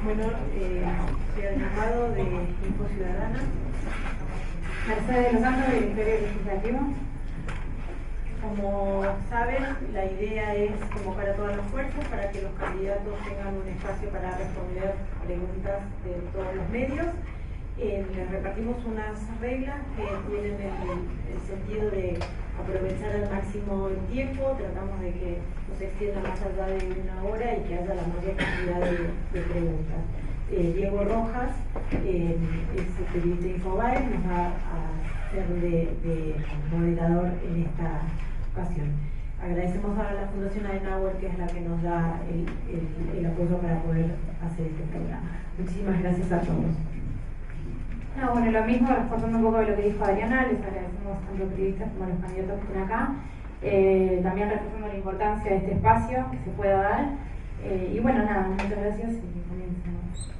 Bueno, soy el llamado de Info Ciudadana. Mercedes Los Santos, Directorio Legislativo. Como saben, la idea es convocar a todas las fuerzas para que los candidatos tengan un espacio para responder preguntas de todos los medios. Les repartimos unas reglas que tienen el sentido de aprovechar al máximo el tiempo. Tratamos de que no se extienda más allá de una hora y que haya la mayor cantidad de preguntas. Diego Rojas, es periodista de Infobae, nos va a ser de moderador en esta ocasión. Agradecemos a la Fundación Adenauer, que es la que nos da el apoyo para poder hacer este programa. Muchísimas gracias a todos. No, bueno, lo mismo, reforzando un poco de lo que dijo Adriana, les agradecemos tanto a los periodistas como a los candidatos que están acá. También reforzando la importancia de este espacio que se pueda dar. Y bueno, nada, muchas gracias y comenzamos.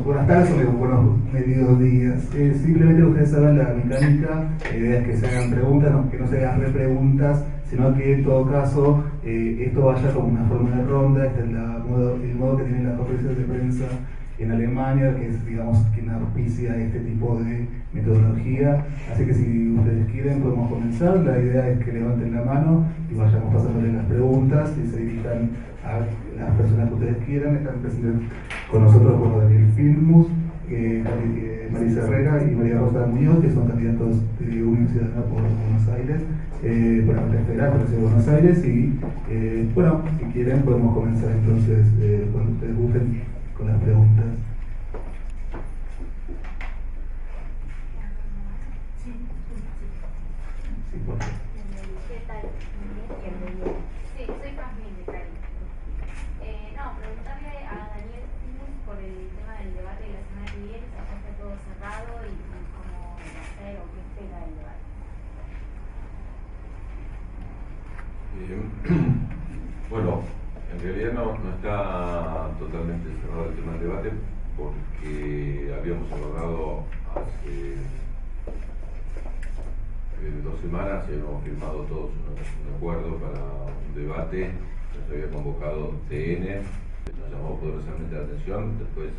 Buenas tardes o buenos mediodías. Simplemente ustedes saben la mecánica, la idea es que se hagan preguntas, que no se hagan repreguntas, sino que en todo caso esto vaya como una forma de ronda. Este es el modo que tienen las conferencias de prensa en Alemania, que es, digamos, quien auspicia este tipo de metodología. Así que si ustedes quieren podemos comenzar. La idea es que levanten la mano y vayamos pasándole las preguntas y se dirijan a las personas que ustedes quieran. Están presentes con nosotros como Daniel Filmus, Marisa Herrera y María Rosa Muñoz, que son candidatos de Unión Ciudadana por Buenos Aires, por la Universidad Federal, por la Ciudad de Buenos Aires. Y bueno, si quieren podemos comenzar entonces cuando ustedes gusten con las preguntas. Sí, por favor. ¿Qué tal? Bienvenido. Sí, soy Pazmín de Cari. No, preguntarle a Daniel Filmus por el tema del debate de la semana que viene, si ya está todo cerrado y cómo va a ser o qué espera del debate. Bueno, en realidad no está totalmente cerrado el tema del debate porque habíamos acordado hace 2 semanas y habíamos firmado todos un acuerdo para un debate. Nos había convocado TN, nos llamó poderosamente la atención. Después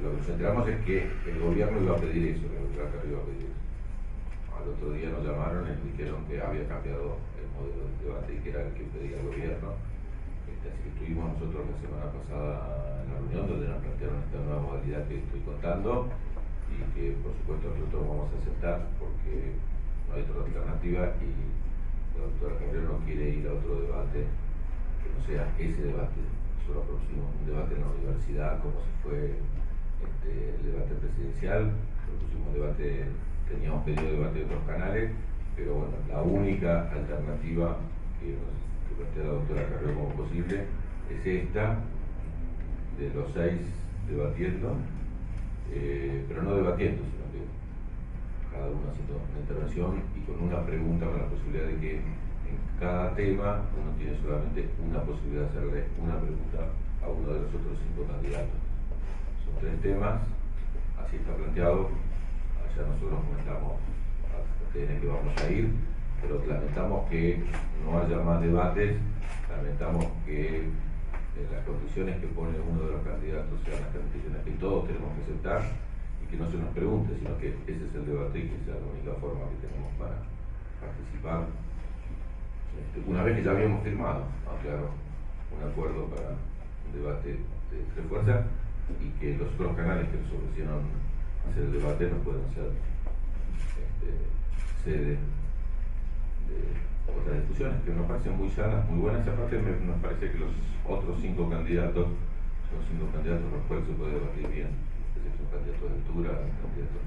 lo que nos enteramos es que el gobierno iba a pedir eso, que el doctor Carrió iba a pedir eso. Al otro día nos llamaron y nos dijeron que había cambiado el modelo del debate y que era el que pedía el gobierno. Así que estuvimos nosotros la semana pasada en la reunión donde nos plantearon esta nueva modalidad que estoy contando y que por supuesto nosotros vamos a aceptar porque no hay otra alternativa y la doctora Carrió no quiere ir a otro debate que no sea ese debate. Nosotros propusimos un debate en la universidad como si fue el debate presidencial, propusimos un debate, teníamos pedido debate de otros canales, pero bueno, la única alternativa que plantea la doctora Carrió como posible es esta, de los 6 debatiendo, pero no debatiendo, sino que cada uno haciendo una intervención y con una pregunta, con la posibilidad de que en cada tema uno tiene solamente una posibilidad de hacerle una pregunta a uno de los otros 5 candidatos. Son 3 temas, así está planteado. Allá nosotros comentamos a TN que vamos a ir, pero lamentamos que no haya más debates, lamentamos que las condiciones que pone uno de los candidatos sean las condiciones que todos tenemos que aceptar y que no se nos pregunte, sino que ese es el debate y que sea la única forma que tenemos para participar. Una vez que ya habíamos firmado, claro, un acuerdo para un debate de 3 fuerzas y que los otros canales que nos ofrecieron hacer el debate no pueden ser sede de otras discusiones que nos parecen muy sanas, muy buenas. Aparte nos parece que los otros 5 candidatos son 5 candidatos con los cuales se puede debatir bien. Son candidatos de altura, candidatos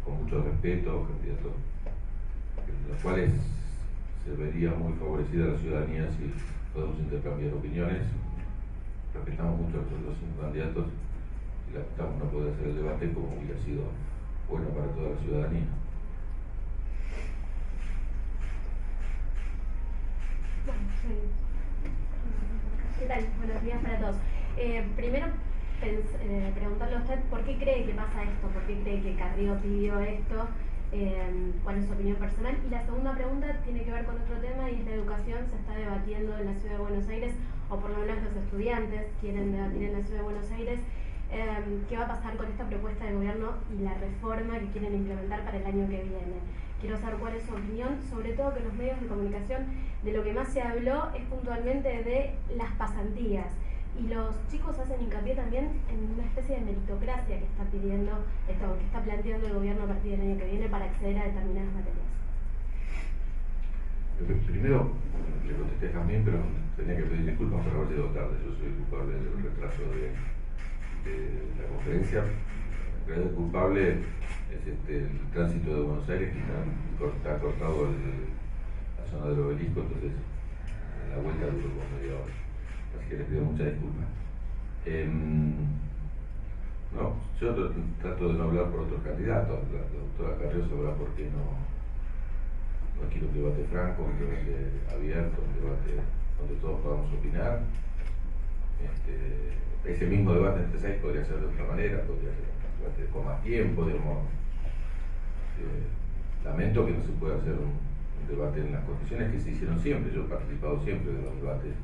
con mucho respeto, candidatos en los cuales se vería muy favorecida la ciudadanía si podemos intercambiar opiniones. Respetamos mucho a los otros 5 candidatos y lamentamos no poder hacer el debate como hubiera sido bueno para toda la ciudadanía. ¿Qué tal? Buenos días para todos. Primero, preguntarle a usted por qué cree que pasa esto, por qué cree que Carrió pidió esto cuál es su opinión personal. Y la segunda pregunta tiene que ver con otro tema, y es la educación. Se está debatiendo en la Ciudad de Buenos Aires, o por lo menos los estudiantes quieren debatir en la Ciudad de Buenos Aires, qué va a pasar con esta propuesta de gobierno y la reforma que quieren implementar para el año que viene. Quiero saber cuál es su opinión, sobre todo que en los medios de comunicación de lo que más se habló es puntualmente de las pasantías. Y los chicos hacen hincapié también en una especie de meritocracia que está pidiendo, que está planteando el gobierno a partir del año que viene para acceder a determinadas materias. Primero, le contesté a Jamín, pero tenía que pedir disculpas por haber llegado tarde. Yo soy culpable del retraso de la conferencia. En realidad, el culpable es el tránsito de Buenos Aires, que está cortado la zona del obelisco, entonces la vuelta duró como media hora. Así que les pido muchas disculpas. No, yo trato de no hablar por otros candidatos. La doctora Carrió sabrá por qué no quiero un debate franco, un debate abierto, un debate donde todos podamos opinar. Ese mismo debate en este 6 podría ser de otra manera, podría ser un debate con más tiempo, digamos. Lamento que no se pueda hacer un debate en las condiciones que se hicieron siempre. Yo he participado siempre de los debates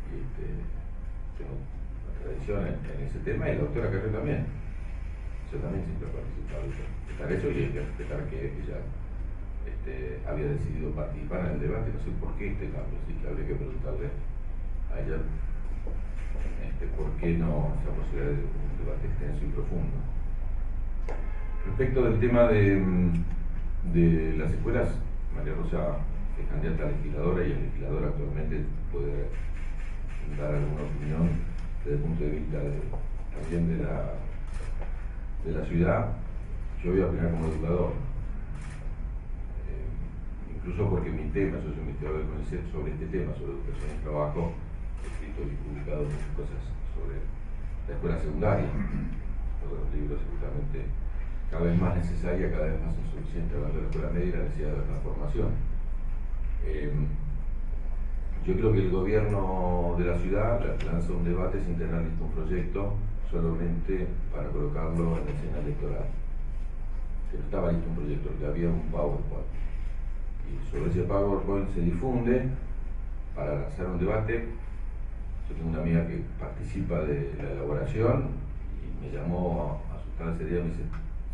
y tengo una tradición en ese tema, y la doctora Carrió también. Yo también siempre he participado de respetar eso, y hay que respetar que ella había decidido participar en el debate. No sé por qué este cambio, así que habría que preguntarle a ella por qué no esa posibilidad de un debate extenso y profundo. Respecto del tema de las escuelas, María Rosa es candidata a legisladora, y el legislador actualmente puede dar alguna opinión desde el punto de vista también de la ciudad. Yo voy a opinar como educador, incluso porque mi tema, yo soy investigador del CONICET sobre este tema, sobre educación y trabajo, he escrito y publicado muchas cosas sobre la escuela secundaria, todos los libros seguramente cada vez más necesaria, cada vez más insuficiente, hablando de la escuela media y la necesidad de la transformación. Yo creo que el gobierno de la ciudad lanza un debate sin tener listo un proyecto, solamente para colocarlo en la escena electoral. Que no estaba listo un proyecto, que había un PowerPoint. Y sobre ese PowerPoint se difunde para lanzar un debate. Yo tengo una amiga que participa de la elaboración y me llamó asustada ese día, me dice,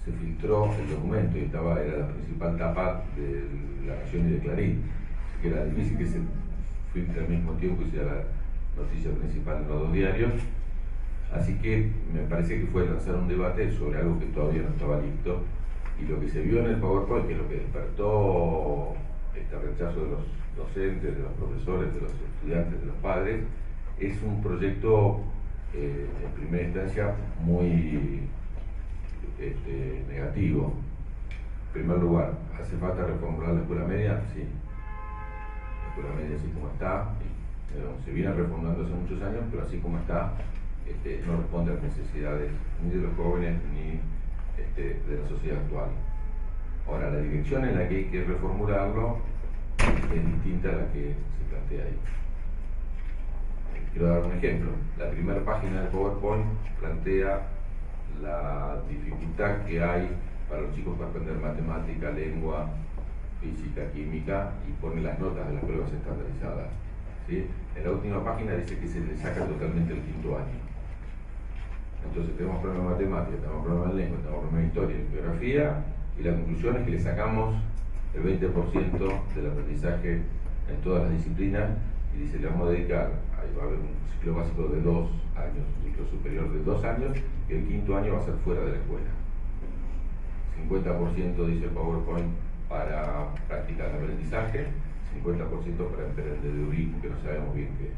se filtró el documento, y era la principal tapa de La Nación y de Clarín. Así que era difícil que se filtre al mismo tiempo y sea la noticia principal en los dos diarios. Así que me parece que fue lanzar un debate sobre algo que todavía no estaba listo, y lo que se vio en el PowerPoint, que es lo que despertó este rechazo de los docentes, de los profesores, de los estudiantes, de los padres, es un proyecto en primera instancia muy negativo. En primer lugar, ¿hace falta reformular la escuela media? Sí. La escuela media así como está, se viene reformulando hace muchos años, pero así como está, no responde a las necesidades ni de los jóvenes ni de la sociedad actual. Ahora, la dirección en la que hay que reformularlo es distinta a la que se plantea ahí. Quiero dar un ejemplo. La primera página del PowerPoint plantea la dificultad que hay para los chicos para aprender matemática, lengua, física, química, y pone las notas de las pruebas estandarizadas. ¿Sí? En la última página dice que se le saca totalmente el quinto año. Entonces tenemos problemas de matemática, tenemos problemas de lengua, tenemos problemas de historia y geografía, y la conclusión es que le sacamos el 20% del aprendizaje en todas las disciplinas, y dice, le vamos a dedicar, ahí va a haber un ciclo básico de 2 años, un ciclo superior de 2 años, y el quinto año va a ser fuera de la escuela. 50% dice PowerPoint para practicar el aprendizaje, 50% para emprendedurismo, que no sabemos bien qué es.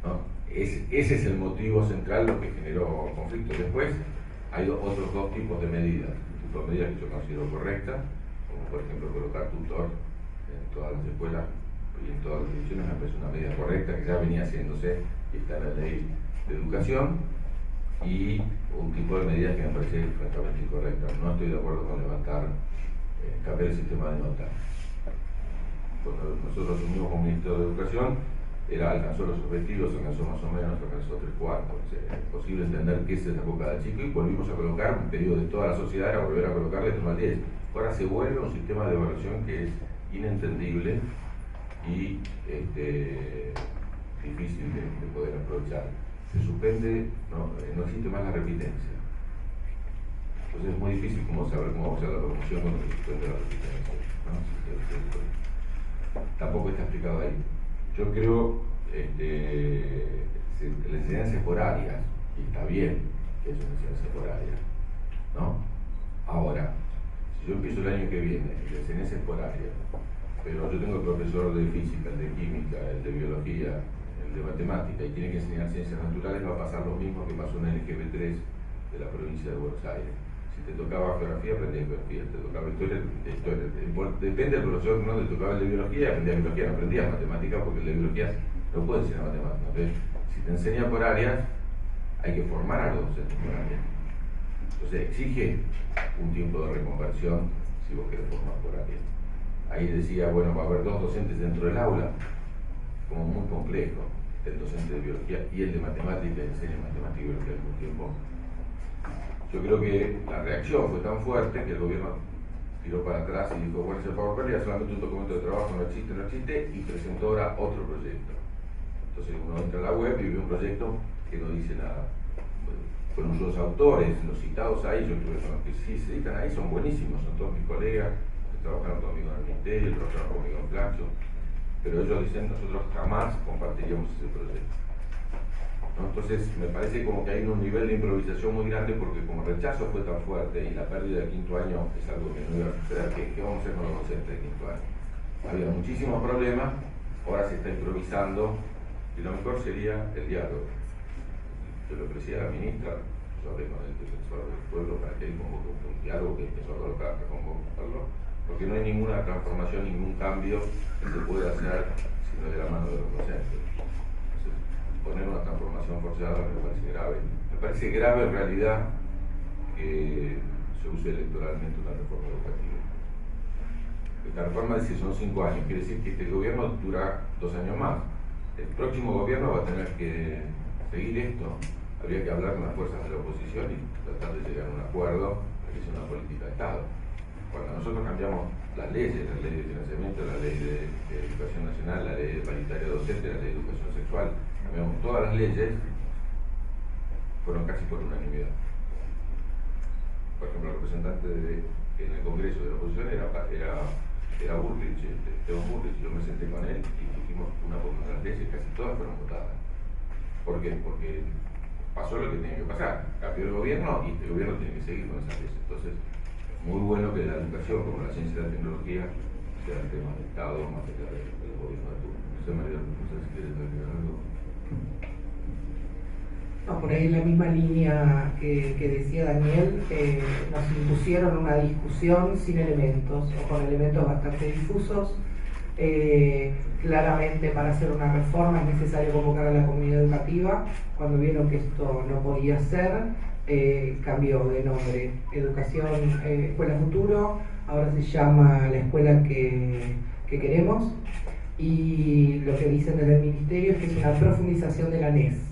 ¿No? Ese es el motivo central, lo que generó conflicto. Después hay otros dos tipos de medidas. Un tipo de medidas que yo considero correctas, como por ejemplo colocar tutor en todas las escuelas y en todas las divisiones, me parece una medida correcta que ya venía haciéndose y está en la ley de educación. Y un tipo de medidas que me parece francamente incorrecta. No estoy de acuerdo con cambiar el sistema de notas. Cuando nosotros asumimos como ministro de Educación, alcanzó los objetivos, alcanzó más o menos, alcanzó 3/4. Es posible entender qué se sacó cada chico y volvimos a colocar, un pedido de toda la sociedad era volver a colocarle 3/10. Ahora se vuelve un sistema de evaluación que es inentendible y difícil de poder aprovechar. Se suspende, no existe más la repitencia. Entonces es muy difícil saber cómo va a ser la promoción cuando se suspende la repitencia, ¿no? Tampoco está explicado ahí. Yo creo la enseñanza es por áreas, y está bien que es una enseñanza por áreas, ¿no? Ahora, si yo empiezo el año que viene, la enseñanza es por áreas, pero yo tengo el profesor de física, el de química, el de biología, el de matemática, y tiene que enseñar ciencias naturales, va a pasar lo mismo que pasó en el LGB3 de la provincia de Buenos Aires. Si te tocaba geografía, aprendías geografía, te tocaba historia, historia. Depende del profesor, no te tocaba el de biología, aprendías biología, no aprendías matemática, porque el de biología no puede enseñar matemática. Entonces, si te enseña por áreas, hay que formar a los docentes por áreas. Entonces exige un tiempo de reconversión si vos querés formar por áreas. Ahí decía, bueno, va a haber 2 docentes dentro del aula, como muy complejo, el docente de biología y el de matemática, enseña matemática y biología al mismo tiempo. Yo creo que la reacción fue tan fuerte que el gobierno tiró para atrás y dijo, bueno, ese PowerPoint ya solamente un documento de trabajo, no existe, y presentó ahora otro proyecto. Entonces uno entra a la web y ve un proyecto que no dice nada. Con los autores, los citados ahí, yo creo que los que sí se citan ahí son buenísimos, son todos mis colegas, que trabajaron conmigo en el ministerio, trabajaron conmigo en Flaxo, pero ellos dicen, nosotros jamás compartiríamos ese proyecto. ¿No? Entonces me parece como que hay un nivel de improvisación muy grande porque como el rechazo fue tan fuerte y la pérdida del 5º año es algo que no iba a suceder, ¿qué vamos a hacer con los docentes del 5º año? Había muchísimos problemas, ahora se está improvisando y lo mejor sería el diálogo. Yo le ofrecí a la ministra, yo hablé con el defensor del pueblo para que él convoque un diálogo que empezó a colocar para convocarlo, porque no hay ninguna transformación, ningún cambio que se pueda hacer sino de la mano de los docentes. Poner una transformación forzada me parece grave. Me parece grave en realidad que se use electoralmente una reforma educativa. Esta reforma dice que son 5 años, quiere decir que este gobierno dura 2 años más. El próximo gobierno va a tener que seguir esto. Habría que hablar con las fuerzas de la oposición y tratar de llegar a un acuerdo para que sea una política de Estado. Cuando nosotros cambiamos las leyes, la ley de financiamiento, la ley de educación nacional, la ley de paritaria docente, la ley de educación sexual, cambiamos todas las leyes, fueron casi por unanimidad. Por ejemplo, el representante en el Congreso de la oposición era Bullrich, Esteban Bullrich. Yo me senté con él y dijimos una por una de las leyes, casi todas fueron votadas. ¿Por qué? Porque pasó lo que tenía que pasar. Cambió el gobierno y este gobierno tiene que seguir con esas leyes. Entonces, muy bueno que la educación, como la ciencia y la tecnología, sea el tema del Estado más allá del gobierno de turno. No sé, María, no sé si quieres agregar algo. No, por ahí en la misma línea que decía Daniel, nos impusieron una discusión sin elementos, o con elementos bastante difusos. Claramente para hacer una reforma es necesario convocar a la comunidad educativa. Cuando vieron que esto no podía ser, cambió de nombre. Escuela Futuro, ahora se llama la escuela que queremos, y lo que dicen desde el ministerio es que es una profundización de la NES.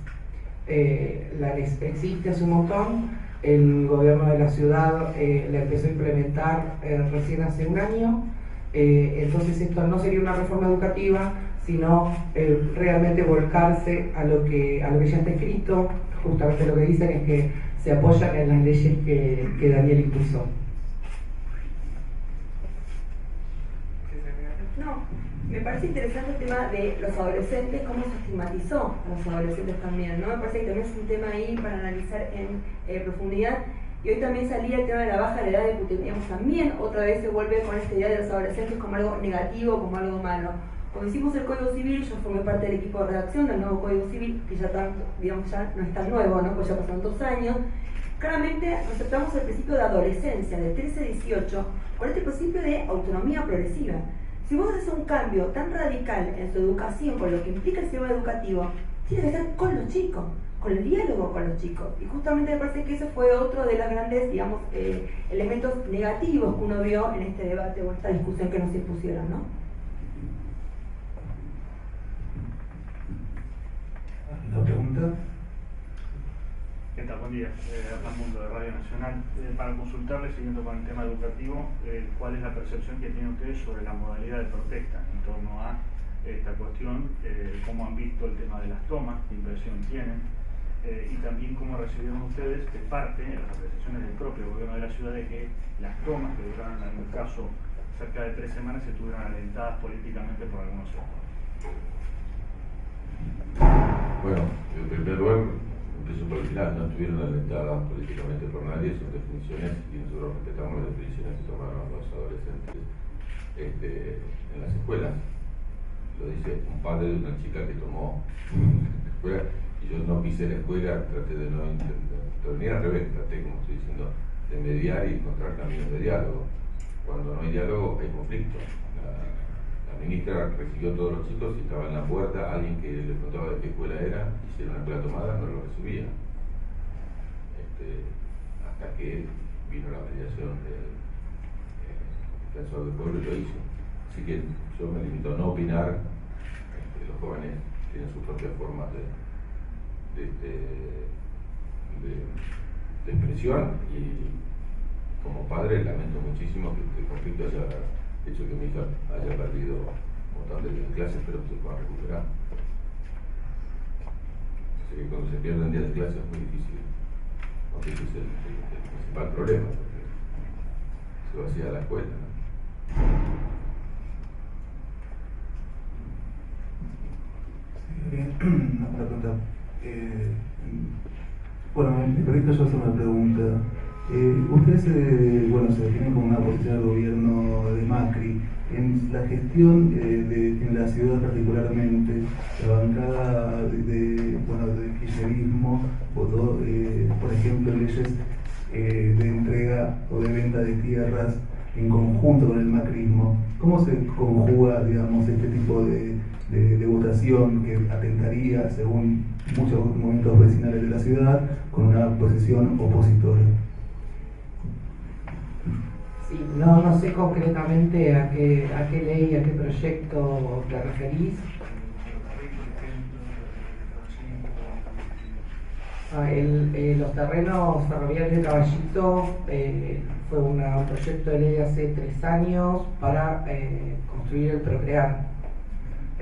La NES existe hace un montón, el gobierno de la ciudad la empezó a implementar recién hace un año, entonces esto no sería una reforma educativa, sino realmente volcarse a lo que ya está escrito. Justamente lo que dicen es que se apoyan en las leyes que Daniel impulsó. No, me parece interesante el tema de los adolescentes, cómo se estigmatizó a los adolescentes también, ¿no? Me parece que también es un tema ahí para analizar en profundidad. Y hoy también salía el tema de la baja de la edad de que teníamos también, otra vez se vuelve con esta idea de los adolescentes como algo negativo, como algo malo. Cuando hicimos el Código Civil, yo formé parte del equipo de redacción del nuevo Código Civil, que ya no es tan nuevo, ¿no? Pues ya pasaron 2 años. Claramente respetamos el principio de adolescencia, de 13 a 18, con este principio de autonomía progresiva. Si vos haces un cambio tan radical en su educación, con lo que implica el sistema educativo, tiene que ser con los chicos, con el diálogo con los chicos. Y justamente me parece que ese fue otro de los grandes, digamos, elementos negativos que uno vio en este debate o esta discusión que nos impusieron, ¿no? ¿La pregunta? ¿Qué tal? Buen día. Armando de Radio Nacional. Para consultarle, siguiendo con el tema educativo, ¿cuál es la percepción que tienen ustedes sobre la modalidad de protesta en torno a esta cuestión? ¿Cómo han visto el tema de las tomas? ¿Qué impresión tienen? Y también cómo recibieron ustedes de parte, en las apreciaciones del propio gobierno de la ciudad, de que las tomas, que duraron en algún caso cerca de 3 semanas, estuvieron alentadas políticamente por algunos sectores. Bueno, en primer lugar, empiezo por el final, no estuvieron alentadas políticamente por nadie, son definiciones y nosotros respetamos las definiciones que tomaron los adolescentes en las escuelas. Lo dice un padre de una chica que tomó la escuela, y yo no pisé la escuela, traté de no intervenir, al revés, traté, como estoy diciendo, de mediar y encontrar caminos de diálogo. Cuando no hay diálogo hay conflicto. La ministra recibió a todos los chicos y estaba en la puerta alguien que le preguntaba de qué escuela era, y si era una escuela tomada no lo recibía. Hasta que vino la mediación del defensor del pueblo y lo hizo. Así que yo me limito a no opinar. Los jóvenes tienen sus propias formas de expresión, y como padre lamento muchísimo que este conflicto haya hecho que mi hija haya perdido un montón de clases, pero se pueda recuperar. Así que cuando se pierden días de clase es muy difícil, porque ese es el principal problema, porque se vacía la escuela, ¿no? Bien, una pregunta. Bueno, me permito yo hacer una pregunta. Ustedes se definen como una oposición al gobierno de Macri. En la gestión en la ciudad particularmente, la bancada del kirchnerismo votó, por ejemplo, leyes de entrega o de venta de tierras en conjunto con el macrismo. ¿Cómo se conjuga, digamos, este tipo de votación que atentaría, según muchos movimientos vecinales de la ciudad, con una posición opositora? Sí, no sé concretamente a qué ley, a qué proyecto te referís. Los terrenos ferroviarios de Caballito fue un proyecto de ley de hace 3 años para construir el Procrear.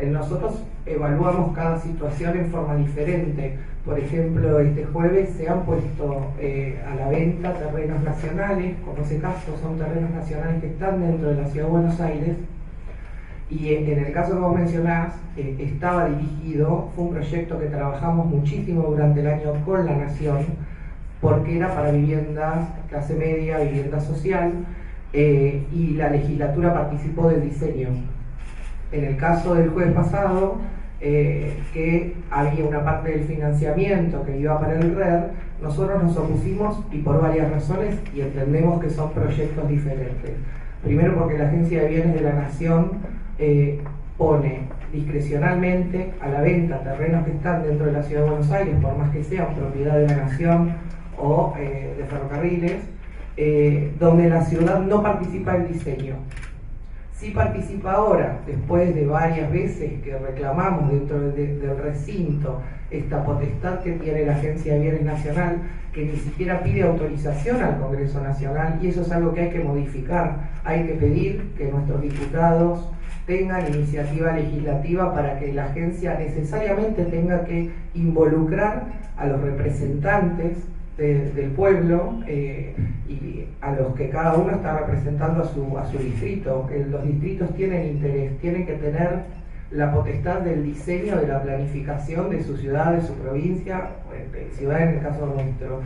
Nosotros evaluamos cada situación en forma diferente. Por ejemplo, este jueves se han puesto a la venta terrenos nacionales, como ese caso son terrenos nacionales que están dentro de la Ciudad de Buenos Aires, y en el caso que vos mencionás, estaba dirigido, fue un proyecto que trabajamos muchísimo durante el año con la Nación, porque era para viviendas clase media, vivienda social, y la legislatura participó del diseño. En el caso del jueves pasado, que había una parte del financiamiento que iba para el RER, nosotros nos opusimos, y por varias razones, y entendemos que son proyectos diferentes. Primero, porque la Agencia de Bienes de la Nación pone discrecionalmente a la venta terrenos que están dentro de la Ciudad de Buenos Aires, por más que sean propiedad de la Nación o de ferrocarriles, donde la ciudad no participa del diseño. Sí participa ahora, después de varias veces que reclamamos dentro del recinto esta potestad que tiene la Agencia de Bienes Nacional, que ni siquiera pide autorización al Congreso Nacional, y eso es algo que hay que modificar. Hay que pedir que nuestros diputados tengan iniciativa legislativa para que la agencia necesariamente tenga que involucrar a los representantes del pueblo y a los que cada uno está representando a su distrito. Los distritos tienen interés, tienen que tener la potestad del diseño, de la planificación de su ciudad, de su provincia, ciudad en el caso nuestro.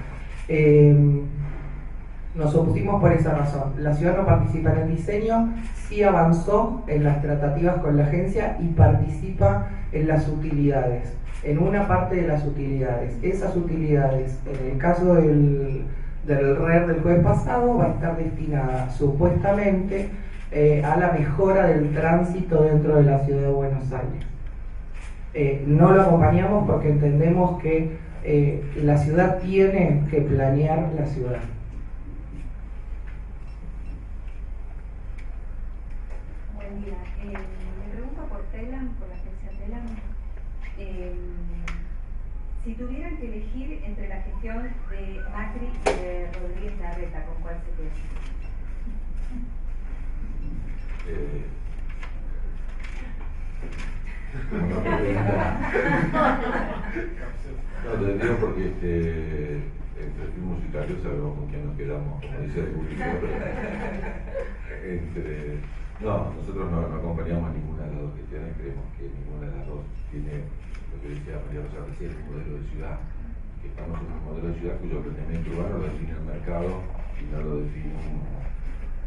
Nos opusimos por esa razón. La ciudad no participa en el diseño, sí avanzó en las tratativas con la agencia y participa en las utilidades, en una parte de las utilidades. Esas utilidades, en el caso del RER del jueves pasado, va a estar destinada supuestamente a la mejora del tránsito dentro de la ciudad de Buenos Aires. No lo acompañamos porque entendemos que la ciudad tiene que planear la ciudad. Buen día. Me pregunto por TELAM, por la agencia TELAM. Si tuvieran que elegir entre la gestión de Macri y de Rodríguez Larreta, ¿con cuál se quedan? No, te digo porque entre fuimos y Carlos sabemos con quién nos quedamos, como dice el público. No, nosotros no acompañamos a ninguna de las dos gestiones, creemos que ninguna de las dos tiene lo que decía María Rosa recién, un modelo de ciudad, que estamos en un modelo de ciudad cuyo planeamiento urbano lo define el mercado y no lo define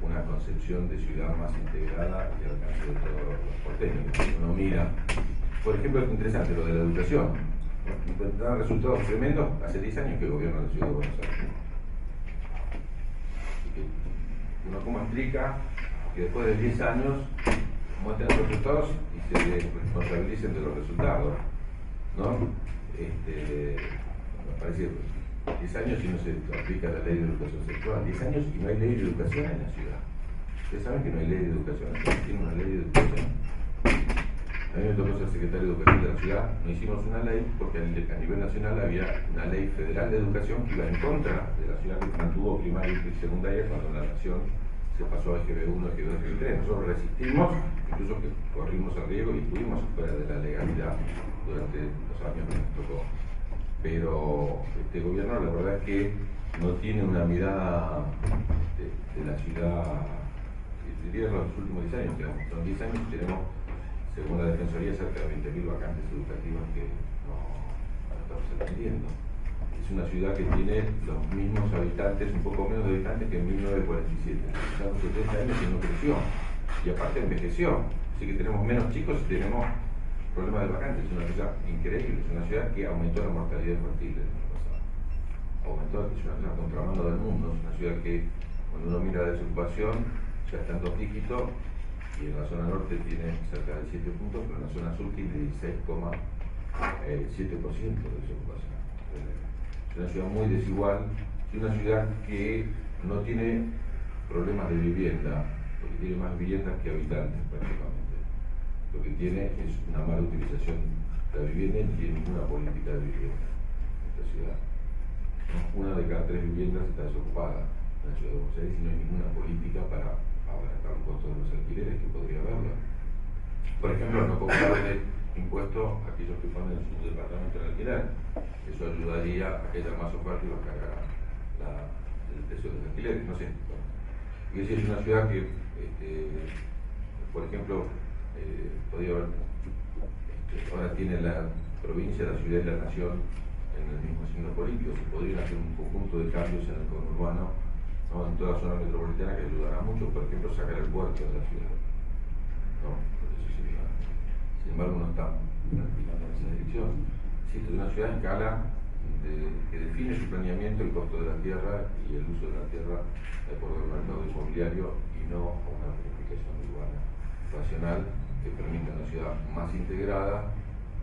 una concepción de ciudad más integrada y al alcance de todos los porteños. Uno mira, por ejemplo, es interesante lo de la educación. Dan resultados tremendos hace 10 años que gobierna la ciudad de Buenos Aires. Así que uno cómo explica que después de 10 años muestren los resultados y se responsabilicen de los resultados, ¿no? Me parece 10 años y no se aplica la ley de educación sexual, 10 años y no hay ley de educación en la ciudad. Ustedes saben que no hay ley de educación, tiene una ley de educación. A mí me tocó ser secretario de Educación de la ciudad, no hicimos una ley porque a nivel nacional había una ley federal de educación que iba en contra de la ciudad, que mantuvo primaria y secundaria cuando la nación se pasó a EGB1, EGB2, EGB3. Nosotros resistimos, incluso que corrimos el riesgo y estuvimos fuera de la legalidad durante los años que nos tocó. Pero este gobierno la verdad es que no tiene una mirada de la ciudad, diría los últimos 10 años, digamos. Son 10 años y tenemos, según la Defensoría, cerca de 20.000 vacantes educativas que no estamos atendiendo. Es una ciudad que tiene los mismos habitantes, un poco menos de habitantes que en 1947. Hace 70 años que no creció y aparte envejeció. Así que tenemos menos chicos y tenemos problemas de vacantes. Es una ciudad increíble, es una ciudad que aumentó la mortalidad infantil el año pasado. Es una ciudad contramano del mundo, es una ciudad que cuando uno mira la desocupación ya está en 2 dígitos. Y en la zona norte tiene cerca de 7 puntos, pero en la zona sur tiene 16,7% de desocupación. Es una ciudad muy desigual, es una ciudad que no tiene problemas de vivienda, porque tiene más viviendas que habitantes prácticamente. Lo que tiene es una mala utilización de la vivienda y no tiene ninguna política de vivienda en esta ciudad. Una de cada 3 viviendas está desocupada en la ciudad de Buenos Aires y no hay ninguna política para abaratar el costo de los alquileres que podría haberlo. Por ejemplo, no cobrarle impuestos a aquellos que ponen su departamento en alquiler. Eso ayudaría a que haya más oferta y bajar el precio de los alquileres. No sé. Y es una ciudad que, por ejemplo, podría haber, ahora tiene la provincia, la ciudad y la nación en el mismo signo político. Se podrían hacer un conjunto de cambios en el conurbano, ¿no? En toda la zona metropolitana que ayudará mucho, por ejemplo, sacar el puerto de la ciudad. ¿No? Sin embargo, no está practicando en esa dirección. Existe una ciudad en escala que define su planeamiento, el costo de la tierra y el uso de la tierra de acuerdo al mercado inmobiliario y no a una planificación urbana racional que permita una ciudad más integrada,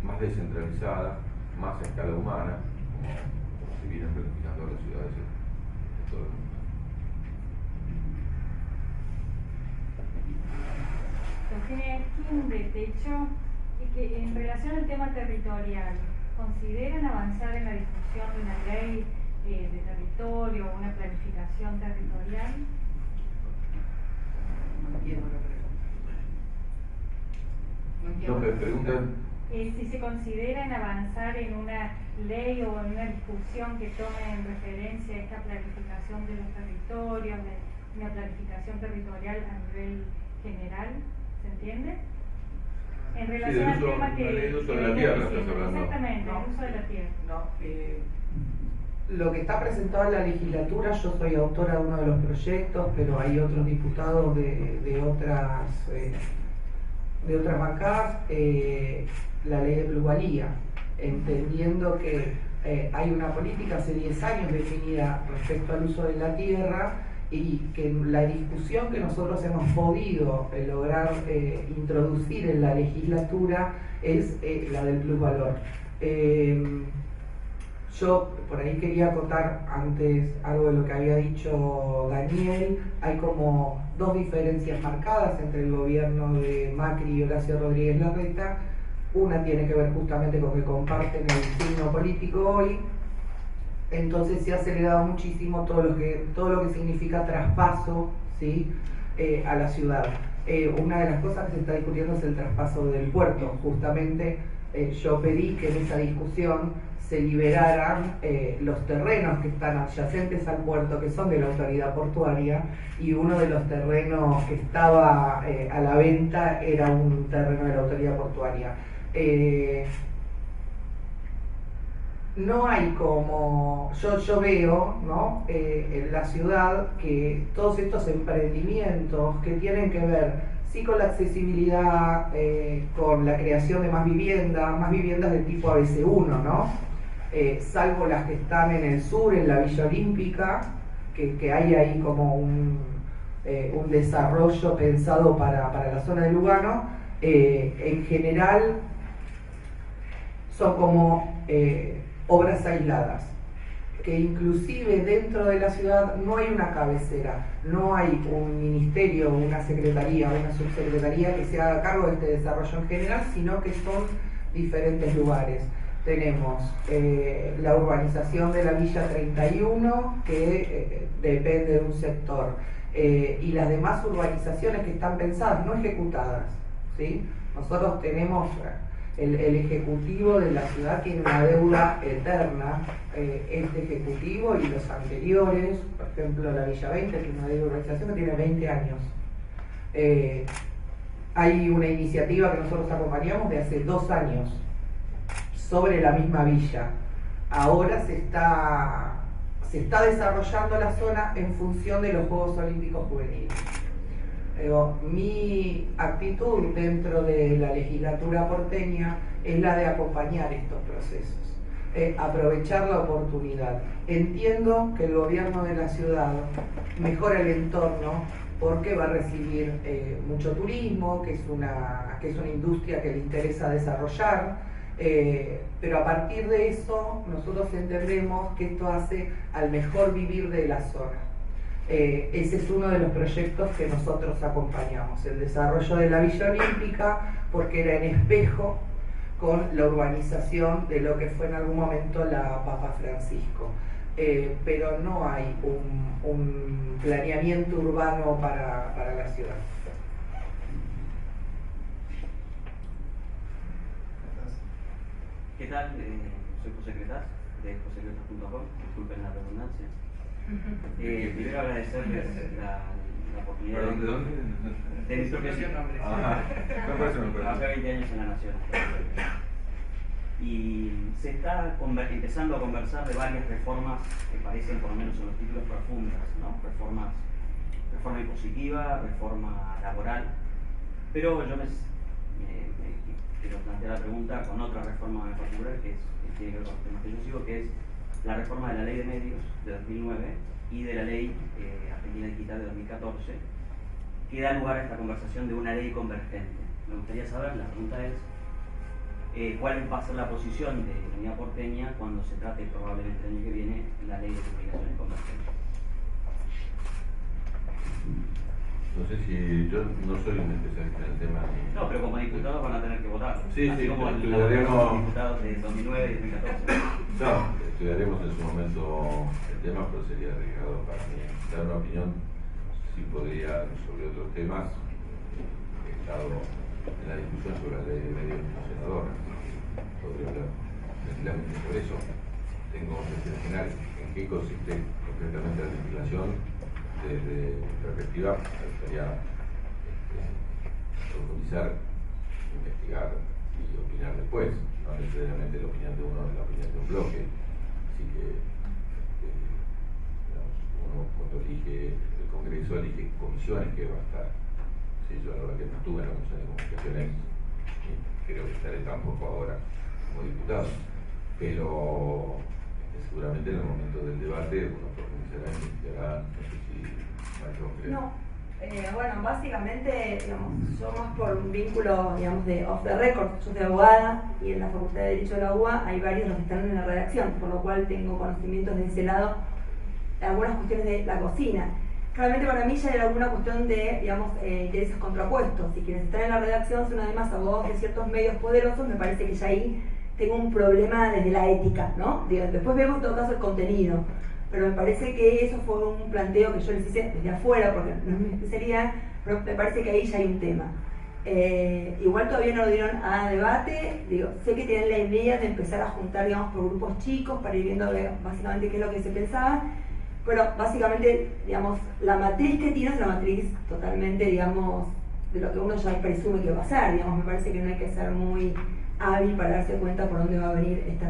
más descentralizada, más a escala humana, como se vienen planificando las ciudades de todo el mundo. Tiene de hecho, que en relación al tema territorial, ¿consideran avanzar en la discusión de una ley de territorio o una planificación territorial? No entiendo la pregunta. No me preguntan. Si se consideran avanzar en una ley o en una discusión que tome en referencia esta planificación de los territorios, de una planificación territorial a nivel general. ¿Se entiende? En relación al tema que... El uso de la tierra, estás hablando. Exactamente, el uso de la tierra. Lo que está presentado en la legislatura, yo soy autora de uno de los proyectos, pero hay otros diputados de otras bancadas, la ley de plusvalía, entendiendo que hay una política hace 10 años definida respecto al uso de la tierra, y que la discusión que nosotros hemos podido lograr introducir en la legislatura es la del plusvalor. Yo por ahí quería acotar antes algo de lo que había dicho Daniel. Hay como 2 diferencias marcadas entre el gobierno de Macri y Horacio Rodríguez Larreta. Una tiene que ver justamente con que comparten el signo político hoy, entonces se ha acelerado muchísimo todo lo que significa traspaso, ¿sí? A la ciudad. Una de las cosas que se está discutiendo es el traspaso del puerto. Justamente yo pedí que en esa discusión se liberaran los terrenos que están adyacentes al puerto, que son de la autoridad portuaria, y uno de los terrenos que estaba a la venta era un terreno de la autoridad portuaria. No hay como, yo veo, ¿no? En la ciudad que todos estos emprendimientos que tienen que ver sí con la accesibilidad, con la creación de más viviendas de tipo ABC1, ¿no? Salvo las que están en el sur, en la Villa Olímpica, que hay ahí como un desarrollo pensado para la zona de Lugano, en general son como obras aisladas, que inclusive dentro de la ciudad no hay una cabecera, no hay un ministerio, una secretaría, una subsecretaría que se haga cargo de este desarrollo en general, sino que son diferentes lugares. Tenemos la urbanización de la Villa 31, que depende de un sector, y las demás urbanizaciones que están pensadas, no ejecutadas, ¿sí? Nosotros tenemos... El ejecutivo de la ciudad tiene una deuda eterna, este ejecutivo y los anteriores, por ejemplo la Villa 20 tiene una deuda de urbanización que tiene 20 años. Hay una iniciativa que nosotros acompañamos de hace 2 años sobre la misma villa. Ahora se está desarrollando la zona en función de los Juegos Olímpicos Juveniles. Mi actitud dentro de la legislatura porteña es la de acompañar estos procesos, aprovechar la oportunidad. Entiendo que el gobierno de la ciudad mejora el entorno porque va a recibir mucho turismo, que es una industria que le interesa desarrollar, pero a partir de eso nosotros entendemos que esto hace al mejor vivir de la zona. Ese es uno de los proyectos que nosotros acompañamos, el desarrollo de la Villa Olímpica, porque era en espejo con la urbanización de lo que fue en algún momento la Papa Francisco. Pero no hay un planeamiento urbano para la ciudad. ¿Qué tal? Soy José Cretaz, de josecretaz.com, disculpen la redundancia. Primero agradecerles la oportunidad de mi profesión. Trabajé 20 años en La Nación. Y se está empezando a conversar de varias reformas que parecen, por lo menos en los títulos, profundas, ¿no? Reforma impositiva, reforma laboral. Pero yo me quiero plantear la pregunta con otra reforma en particular que tiene que ver con los temas que yo sigo, que es la reforma de la Ley de Medios de 2009 y de la Ley Argentina Digital de 2014, que da lugar a esta conversación de una ley convergente. Me gustaría saber, la pregunta es, ¿cuál va a ser la posición de la Unidad Porteña cuando se trate probablemente el año que viene la Ley de Comunicaciones Convergentes? No sé si yo no soy un especialista en el tema. No, pero como diputados van a tener que votar. Sí, así como estudiaremos. Diputados de 2009 y 2014. No, estudiaremos en su momento el tema, pero sería arriesgado para mí dar una opinión. Sí podría sobre otros temas. He estado en la discusión sobre la ley de medios como senador. Podría hablar tranquilamente sobre eso. Tengo que seleccionar en qué consiste concretamente la legislación. Desde mi perspectiva, me gustaría profundizar, investigar y opinar después, no necesariamente la opinión de uno es la opinión de un bloque. Así que digamos, uno cuando elige el Congreso elige comisiones que va a estar. Sí, yo la verdad que no estuve en la Comisión de Comunicaciones y creo que estaré tampoco ahora como diputado, pero seguramente en el momento del debate uno profundizará y investigará. No sé si no, bueno, básicamente, digamos, yo más por un vínculo, digamos, de off the record, yo soy abogada y en la Facultad de Derecho de la UBA hay varios los que están en la redacción, por lo cual tengo conocimientos de ese lado, algunas cuestiones de la cocina. realmente para mí ya era alguna cuestión de, digamos, intereses contrapuestos. Si quienes están en la redacción son además abogados de ciertos medios poderosos, me parece que ya ahí tengo un problema desde la ética, ¿no? Después vemos en todo caso el contenido, pero me parece que eso fue un planteo que yo les hice desde afuera, porque no es mi especialidad, pero me parece que ahí ya hay un tema. Igual todavía no lo dieron a debate, digo, sé que tienen la idea de empezar a juntar, digamos, por grupos chicos para ir viendo básicamente qué es lo que se pensaba, pero básicamente, digamos, la matriz que tiene es una matriz totalmente, digamos, de lo que uno ya presume que va a ser, digamos, me parece que no hay que ser muy hábil para darse cuenta por dónde va a venir esta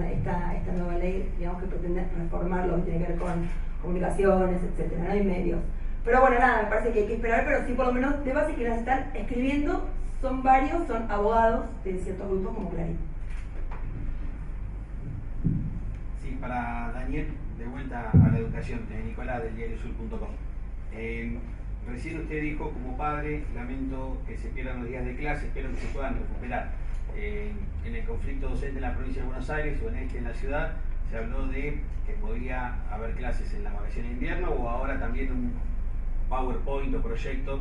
nueva ley, digamos, que pretende reformar lo que tiene que ver con comunicaciones, etcétera, no hay medios. Pero bueno, nada, me parece que hay que esperar, pero sí por lo menos de base que las están escribiendo son varios, son abogados de ciertos grupos como Clarín. Sí, para Daniel, de vuelta a la educación, de Nicolás del diariosur.com. Recién usted dijo, como padre, lamento que se pierdan los días de clase, espero que se puedan recuperar. En el conflicto docente en la provincia de Buenos Aires o en la ciudad, se habló de que podría haber clases en las vacaciones de invierno o ahora también un PowerPoint o proyecto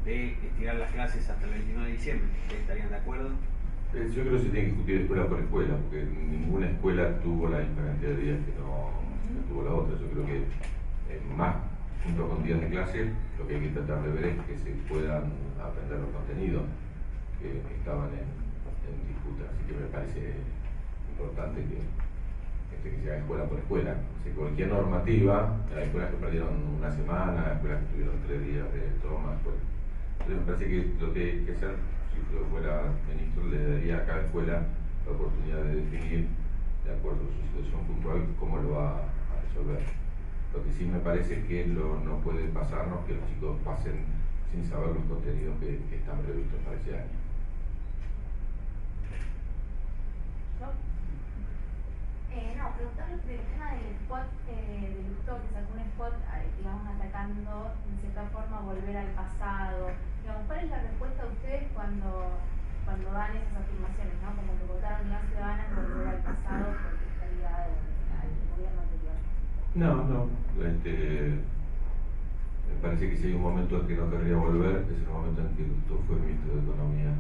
de estirar las clases hasta el 29 de diciembre. ¿Ustedes estarían de acuerdo? Yo creo que se tiene que discutir escuela por escuela, porque ninguna escuela tuvo la misma cantidad de días que no tuvo la otra. Yo creo que más junto con días de clase, lo que hay que tratar de ver es que se puedan aprender los contenidos que estaban en disputa. Así que me parece importante que se haga escuela por escuela. Si cualquier normativa, hay escuelas que perdieron una semana, hay escuelas que tuvieron 3 días de toma. Entonces me parece que lo que hay que hacer, si yo fuera ministro, le daría a cada escuela la oportunidad de definir, de acuerdo a su situación puntual, cómo lo va a resolver. Lo que sí me parece es que no puede pasarnos que los chicos pasen sin saber los contenidos que están previstos para ese año. No, preguntarle sobre el tema del spot de Lustó, que sacó un spot, digamos, atacando en cierta forma volver al pasado. Digamos, ¿cuál es la respuesta de ustedes cuando dan esas afirmaciones, ¿no? Como que votaron Unidad Ciudadana en volver al pasado porque está ligado al gobierno anterior. No. Me parece que si hay un momento en que no querría volver, es el momento en que Lustó fue ministro de Economía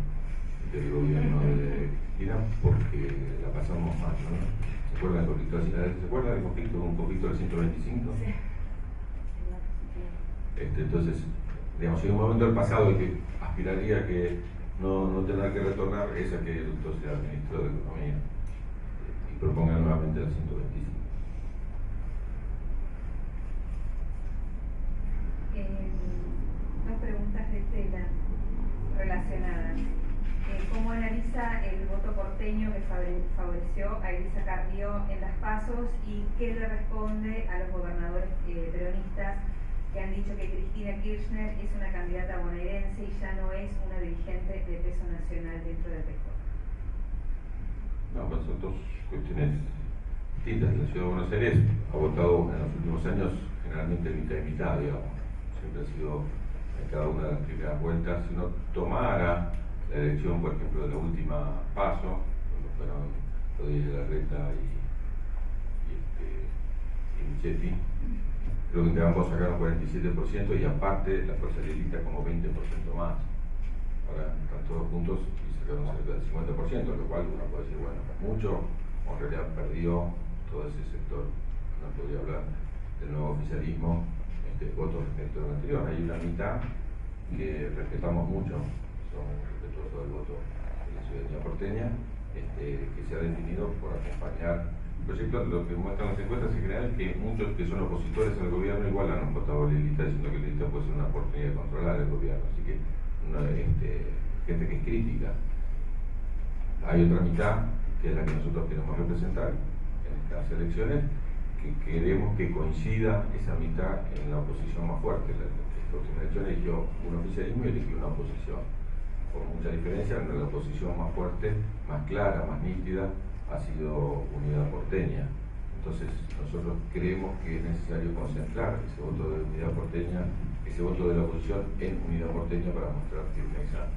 del gobierno de Cristina, porque la pasamos mal, ¿no? ¿Se acuerdan del conflicto, un conflicto del 125? Sí. Entonces, digamos, si hay un momento del pasado que aspiraría que no tener que retornar, es a que el doctor sea ministro de Economía y proponga nuevamente el 125. Dos preguntas de Estela relacionadas. ¿Cómo analiza el voto porteño que favoreció a Elisa Carrió en las PASOs y qué le responde a los gobernadores peronistas que han dicho que Cristina Kirchner es una candidata bonaerense y ya no es una dirigente de peso nacional dentro del PJ? No, pues son dos cuestiones distintas. La ciudad de Buenos Aires ha votado en los últimos años generalmente mitad y mitad, digamos. Siempre ha sido en cada una de las primeras vueltas. Si uno tomara la elección, por ejemplo, de la última PASO, cuando fueron Rodríguez Larreta y Michetti, creo que ambos sacaron 47% y aparte la fuerza elitista como 20% más. Ahora están todos juntos y sacaron cerca del 50%, lo cual uno puede decir, bueno, mucho, o en realidad perdió todo ese sector. No podría hablar del nuevo oficialismo, votos respecto al anterior. Hay una mitad que respetamos mucho, somos respetuosos del voto de la ciudadanía porteña, que se ha definido por acompañar el proyecto. Lo que muestran las encuestas en general es que muchos que son opositores al gobierno igual han votado a Lilita, diciendo que Lilita puede ser una oportunidad de controlar el gobierno, así que gente que es crítica. Hay otra mitad, que es la que nosotros queremos representar en estas elecciones, que queremos que coincida esa mitad en la oposición más fuerte. La próxima elección eligió un oficialismo y eligió una oposición. Por mucha diferencia, la oposición más fuerte, más clara, más nítida, ha sido Unidad Porteña. Entonces, nosotros creemos que es necesario concentrar ese voto de Unidad Porteña, ese voto de la oposición en Unidad Porteña para mostrar firmeza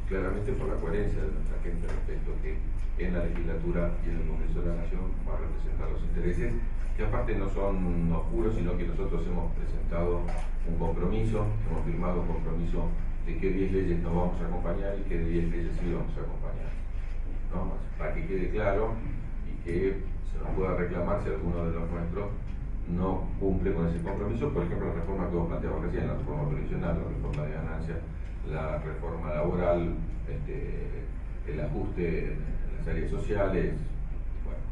claramente por la coherencia de nuestra gente respecto que en la legislatura y en el Congreso de la Nación va a representar los intereses, que aparte no son oscuros, sino que nosotros hemos presentado un compromiso, hemos firmado un compromiso de qué 10 leyes no vamos a acompañar y qué 10 leyes sí vamos a acompañar, ¿no? Para que quede claro y que se nos pueda reclamar si alguno de los nuestros no cumple con ese compromiso. Por ejemplo, la reforma que vos planteabas recién, la reforma previsional, la reforma de ganancias, la reforma laboral, el ajuste en las áreas sociales, bueno,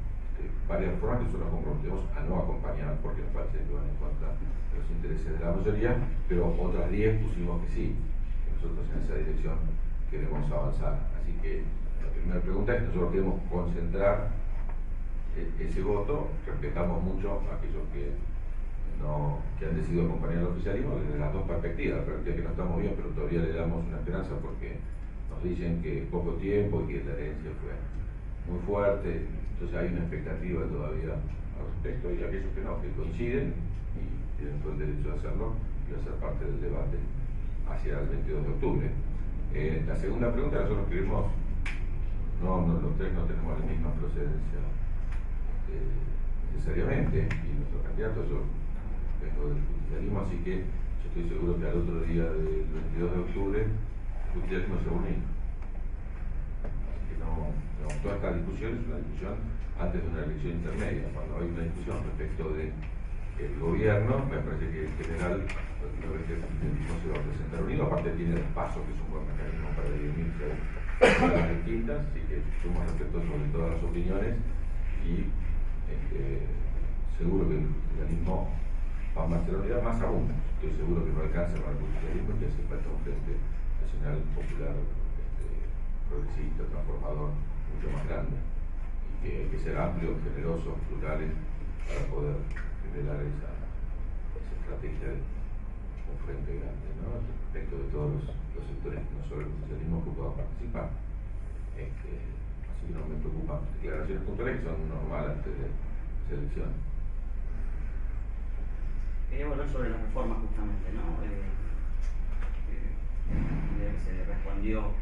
varias reformas que nosotros nos comprometemos a no acompañar porque nos parece que van en contra de los intereses de la mayoría, pero otras 10 pusimos que sí, que nosotros en esa dirección queremos avanzar. Así que la primera pregunta es que nosotros queremos concentrar ese voto. Respetamos mucho a aquellos que han decidido acompañar al oficialismo desde las dos perspectivas, la perspectiva que no estamos bien, pero todavía le damos una esperanza porque nos dicen que poco tiempo y que la herencia fue muy fuerte, entonces hay una expectativa todavía al respecto, y aquellos que no, que coinciden y tienen todo el derecho de hacerlo y a ser parte del debate hacia el 22 de octubre. La segunda pregunta, nosotros creemos, los tres no tenemos la misma procedencia necesariamente, y nuestro candidato, yo vengo del justicialismo, así que yo estoy seguro que al otro día del 22 de octubre el justicialismo se reúne. Así que toda esta discusión es una discusión antes de una elección intermedia. Cuando hay una discusión respecto del gobierno, me parece que en general el justicialismo se va a presentar unido, aparte tiene el paso, que es un buen mecanismo para dirimirse a las distintas, así que somos respetuosos de todas las opiniones y seguro que el justicialismo va a mantener la unidad, más aún. Estoy seguro que no alcanza para el justicialismo y que hace falta un frente nacional popular, progresista, transformador, mucho más grande. Y que hay que ser amplios, generosos, plurales, para poder generar esa estrategia de un frente grande, ¿no? Respecto de todos los sectores, no solo el justicialismo, que puedan participar. Así que no me preocupan declaraciones puntuales que son normales antes de selección. Quería volver sobre la reforma justamente, ¿no? Se respondió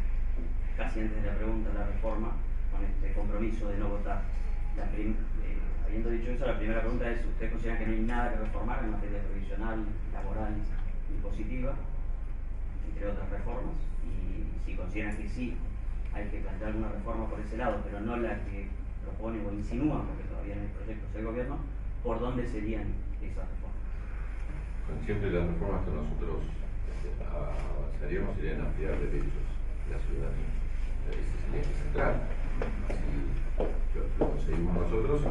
casi antes de la pregunta la reforma con este compromiso de no votar. Habiendo dicho eso, la primera pregunta es: ¿ustedes consideran que no hay nada que reformar en materia previsional, laboral, impositiva, entre otras reformas? Y si consideran que sí, hay que plantear alguna reforma por ese lado, pero no la que proponen o insinúan, porque todavía no hay proyectos del gobierno, ¿por dónde serían esas reformas? Siempre las reformas que nosotros avanzaríamos serían ampliar derechos de la ciudadanía. Ese sería el central. Así lo conseguimos nosotros,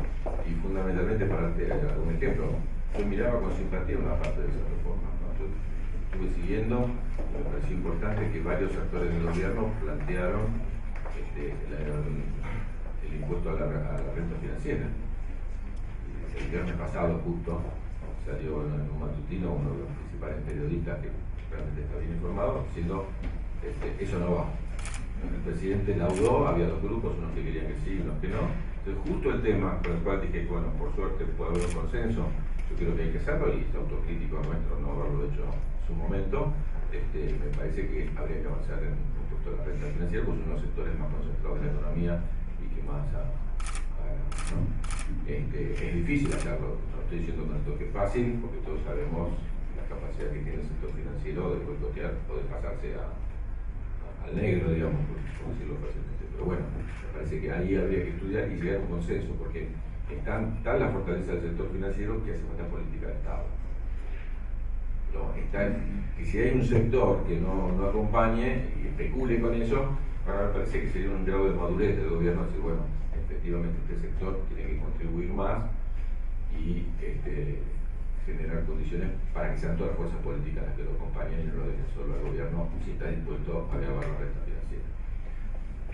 y fundamentalmente, para darte algún ejemplo, yo miraba con simpatía una parte de esa reforma, ¿no? Yo estuve siguiendo, y me pareció importante que varios actores del gobierno plantearon el impuesto a la renta financiera. El viernes pasado justo salió en un matutino uno de los principales periodistas que realmente está bien informado diciendo eso no va. El presidente laudó, había dos grupos, unos que querían que sí, unos que no. Entonces justo el tema con el cual dije, bueno, por suerte puede haber un consenso, yo creo que hay que hacerlo, y es autocrítico nuestro no haberlo hecho en su momento. Me parece que habría que avanzar en un impuesto a la renta financiera, pues unos sectores más concentrados en la economía y que más ¿no? Es difícil hacerlo, no estoy diciendo con esto que es fácil, porque todos sabemos la capacidad que tiene el sector financiero de boicotear o de pasarse al negro, digamos, por decirlo fácilmente. Pero bueno, me parece que ahí habría que estudiar y llegar a un consenso, porque está la fortaleza del sector financiero que hace falta política de Estado. Y si hay un sector que no acompañe y especule con eso, ahora me parece que sería un grado de madurez del gobierno decir, bueno, efectivamente este sector tiene que contribuir más y generar condiciones para que sean todas las fuerzas políticas las que lo acompañen y no lo dejen solo al gobierno si está dispuesto a grabar la renta financiera.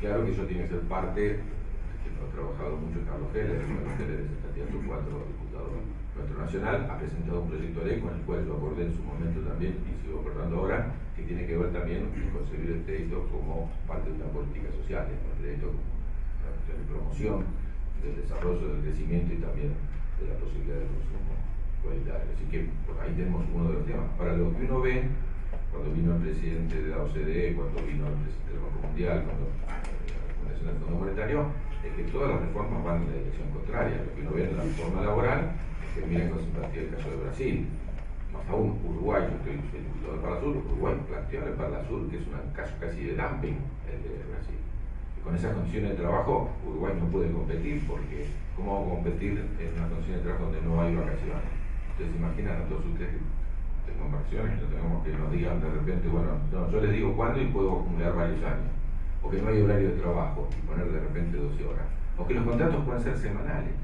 Claro que eso tiene que ser parte, que lo ha trabajado mucho Carlos Heller. Carlos Heller es el candidato 4 diputado nuestro nacional, ha presentado un proyecto de ley con el cual yo acordé en su momento también y sigo acordando ahora, que tiene que ver también con concebir el crédito como parte de una política social, el crédito como una cuestión de promoción del desarrollo, del crecimiento y también de la posibilidad de consumo igualitario. Así que por ahí tenemos uno de los temas. Para lo que uno ve cuando vino el presidente de la OCDE, cuando vino el presidente del Banco Mundial, cuando la Fundación del Fondo Monetario, es que todas las reformas van en la dirección contraria. Lo que uno ve en la reforma laboral es que miren con simpatía el caso de Brasil. Más aún, Uruguay, yo estoy lo de Parla Sur, Uruguay planteó el Parla Sur, que es un caso casi de dumping el de Brasil. Y con esas condiciones de trabajo, Uruguay no puede competir, porque ¿cómo vamos a competir en una condición de trabajo donde no hay vacaciones? Ustedes se imaginan a todos ustedes que tenemos vacaciones, que no tenemos que nos digan de repente, bueno, no, yo les digo cuándo y puedo acumular varios años. O que no hay horario de trabajo y poner de repente 12 horas. O que los contratos pueden ser semanales.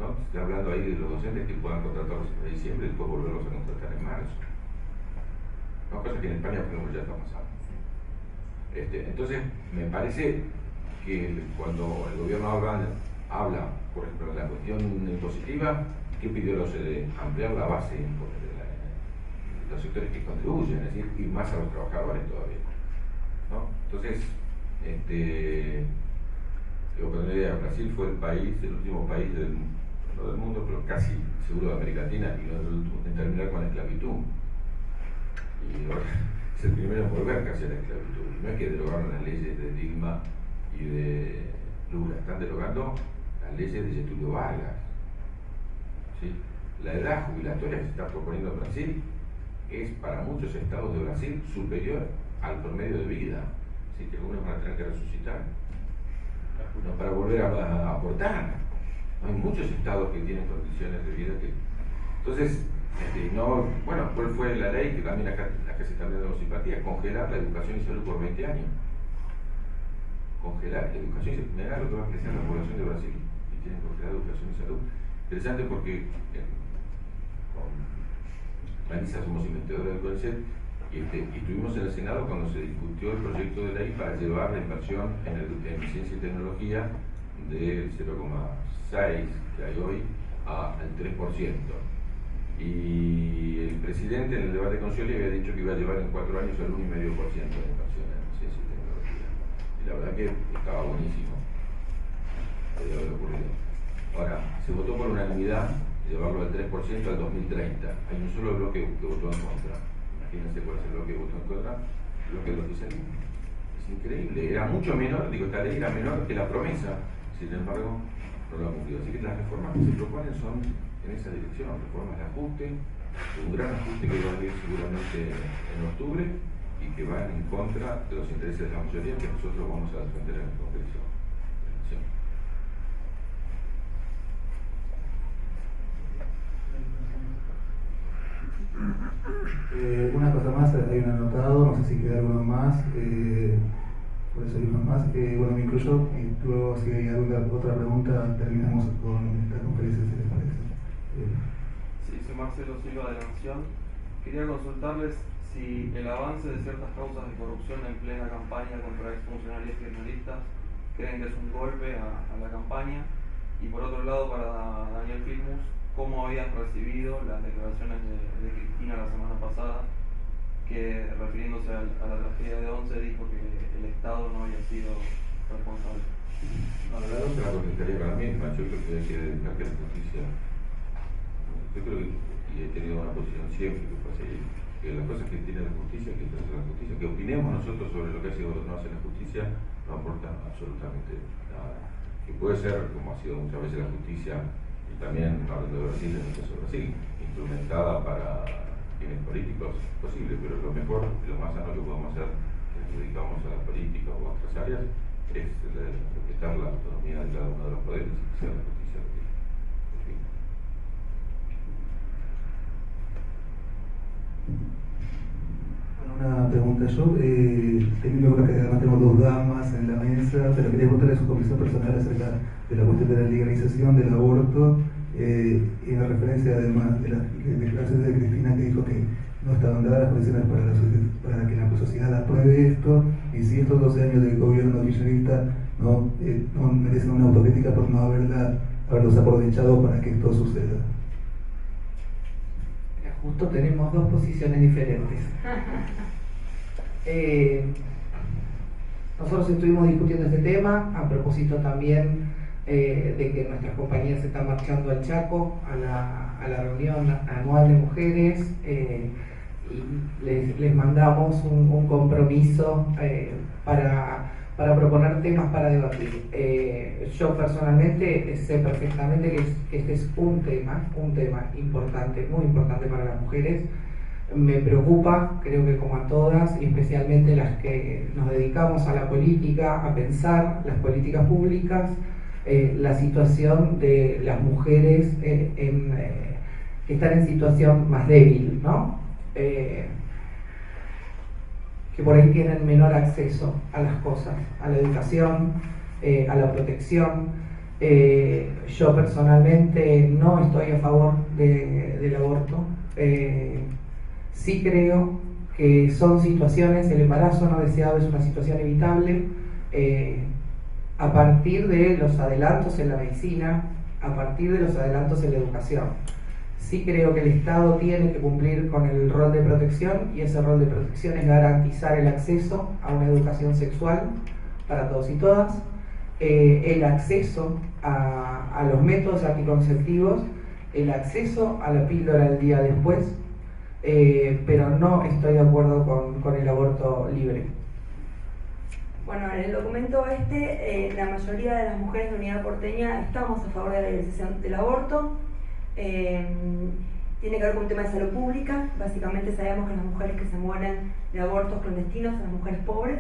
¿No? Se está hablando ahí de los docentes que puedan contratarlos en diciembre y después volverlos a contratar en marzo. ¿No? Cosa que en España, por ejemplo, ya está pasando. Entonces, me parece que cuando el gobierno habla, por ejemplo, de la cuestión impositiva, ¿qué pidió la OCDE? Ampliar la base de los sectores que contribuyen, es decir, ir más a los trabajadores todavía. ¿No? Entonces, Brasil fue el último país no del mundo, pero casi seguro de América Latina, y no el último en terminar con la esclavitud. Y ahora es el primero en volver casi a la esclavitud. Y no es que derogaron las leyes de Dilma y de Lula, están derogando las leyes de Getúlio Vargas. ¿Sí? La edad jubilatoria que se está proponiendo en Brasil es para muchos estados de Brasil superior al promedio de vida. Así que algunos van a tener que resucitar, no, para volver a aportar. Hay muchos estados que tienen condiciones de vida que... Entonces, bueno, ¿cuál fue la ley? Que también acá se está dando simpatía: congelar la educación y salud por 20 años. Congelar la educación y salud. Mirá lo que va a crecer la población de Brasil, y tienen congelada educación y salud. Interesante porque con Marisa somos investigadores del CONICET, y estuvimos en el Senado cuando se discutió el proyecto de ley para llevar la inversión en ciencia y tecnología del 0,6 que hay hoy al 3%. Y el presidente en el debate con Scioli había dicho que iba a llevar en 4 años el 1,5% de inversión en ciencia y tecnología. Y la verdad que estaba buenísimo. Podría haber ocurrido. Ahora, se votó por unanimidad llevarlo al 3% al 2030. Hay un solo bloque que votó en contra. Imagínense cuál es el bloque que votó en contra, el bloque del oficialismo. Es increíble, era mucho menor, esta ley era menor que la promesa, sin embargo, no lo ha cumplido. Así que las reformas que se proponen son en esa dirección, reformas de ajuste, un gran ajuste que va a venir seguramente en octubre y que van en contra de los intereses de la mayoría que nosotros vamos a defender en el Congreso. Una cosa más, hay un anotado, no sé si queda alguno más, por eso hay uno más. Bueno, me incluyo, y luego si hay alguna otra pregunta terminamos con esta conferencia, si les parece. Sí, soy Marcelo Silva de La Nación. Quería consultarles si el avance de ciertas causas de corrupción en plena campaña contra exfuncionarios kirchneristas creen que es un golpe a la campaña, y por otro lado, para Daniel Filmus, ¿cómo habían recibido las declaraciones de Cristina la semana pasada, que refiriéndose a la tragedia de Once dijo que el Estado no había sido responsable? No, la verdad se la contestaría para mí, yo creo que hay que dedicar que la justicia. Yo creo que, y he tenido una posición siempre, que fue así, que las cosas que tiene la justicia, que hace la justicia, que opinemos nosotros sobre lo que ha sido o no hace la justicia, no aportan absolutamente nada. Que puede ser, como ha sido muchas veces la justicia, y también hablando de Brasil, en el caso de Brasil, instrumentada para fines políticos, posible, pero lo mejor y lo más sano que podemos hacer, que nos dedicamos a la política o a otras áreas, es respetar la autonomía de cada uno de los poderes y que sea la justicia lo que define. Bueno, una pregunta yo, teniendo en cuenta que además tenemos dos damas en la mesa, pero quería preguntarle su convicción personal acerca de la cuestión de la legalización del aborto, y en referencia además de las declaraciones de Cristina, que dijo que no estaban dadas las condiciones para que la sociedad apruebe esto, y si estos 12 años de gobierno kirchnerista no merecen una autocrítica por no haberlos aprovechado para que esto suceda. Justo tenemos dos posiciones diferentes. Nosotros estuvimos discutiendo este tema a propósito también de que nuestras compañías están marchando al Chaco, a la reunión anual de mujeres, y les mandamos un compromiso para proponer temas para debatir. Yo personalmente sé perfectamente que este es un tema importante, muy importante para las mujeres. Me preocupa, creo que como a todas, y especialmente las que nos dedicamos a la política, a pensar las políticas públicas, la situación de las mujeres que están en situación más débil, ¿no? Que por ahí tienen menor acceso a las cosas, a la educación, a la protección. Yo personalmente no estoy a favor del aborto. Sí creo que son situaciones, el embarazo no deseado es una situación evitable a partir de los adelantos en la medicina, a partir de los adelantos en la educación. Sí creo que el Estado tiene que cumplir con el rol de protección, y ese rol de protección es garantizar el acceso a una educación sexual para todos y todas, el acceso a los métodos anticonceptivos, el acceso a la píldora el día después, pero no estoy de acuerdo con el aborto libre. Bueno, en el documento la mayoría de las mujeres de Unidad Porteña estamos a favor de la legalización del aborto. Tiene que ver con un tema de salud pública. Básicamente sabemos que las mujeres que se mueren de abortos clandestinos son las mujeres pobres,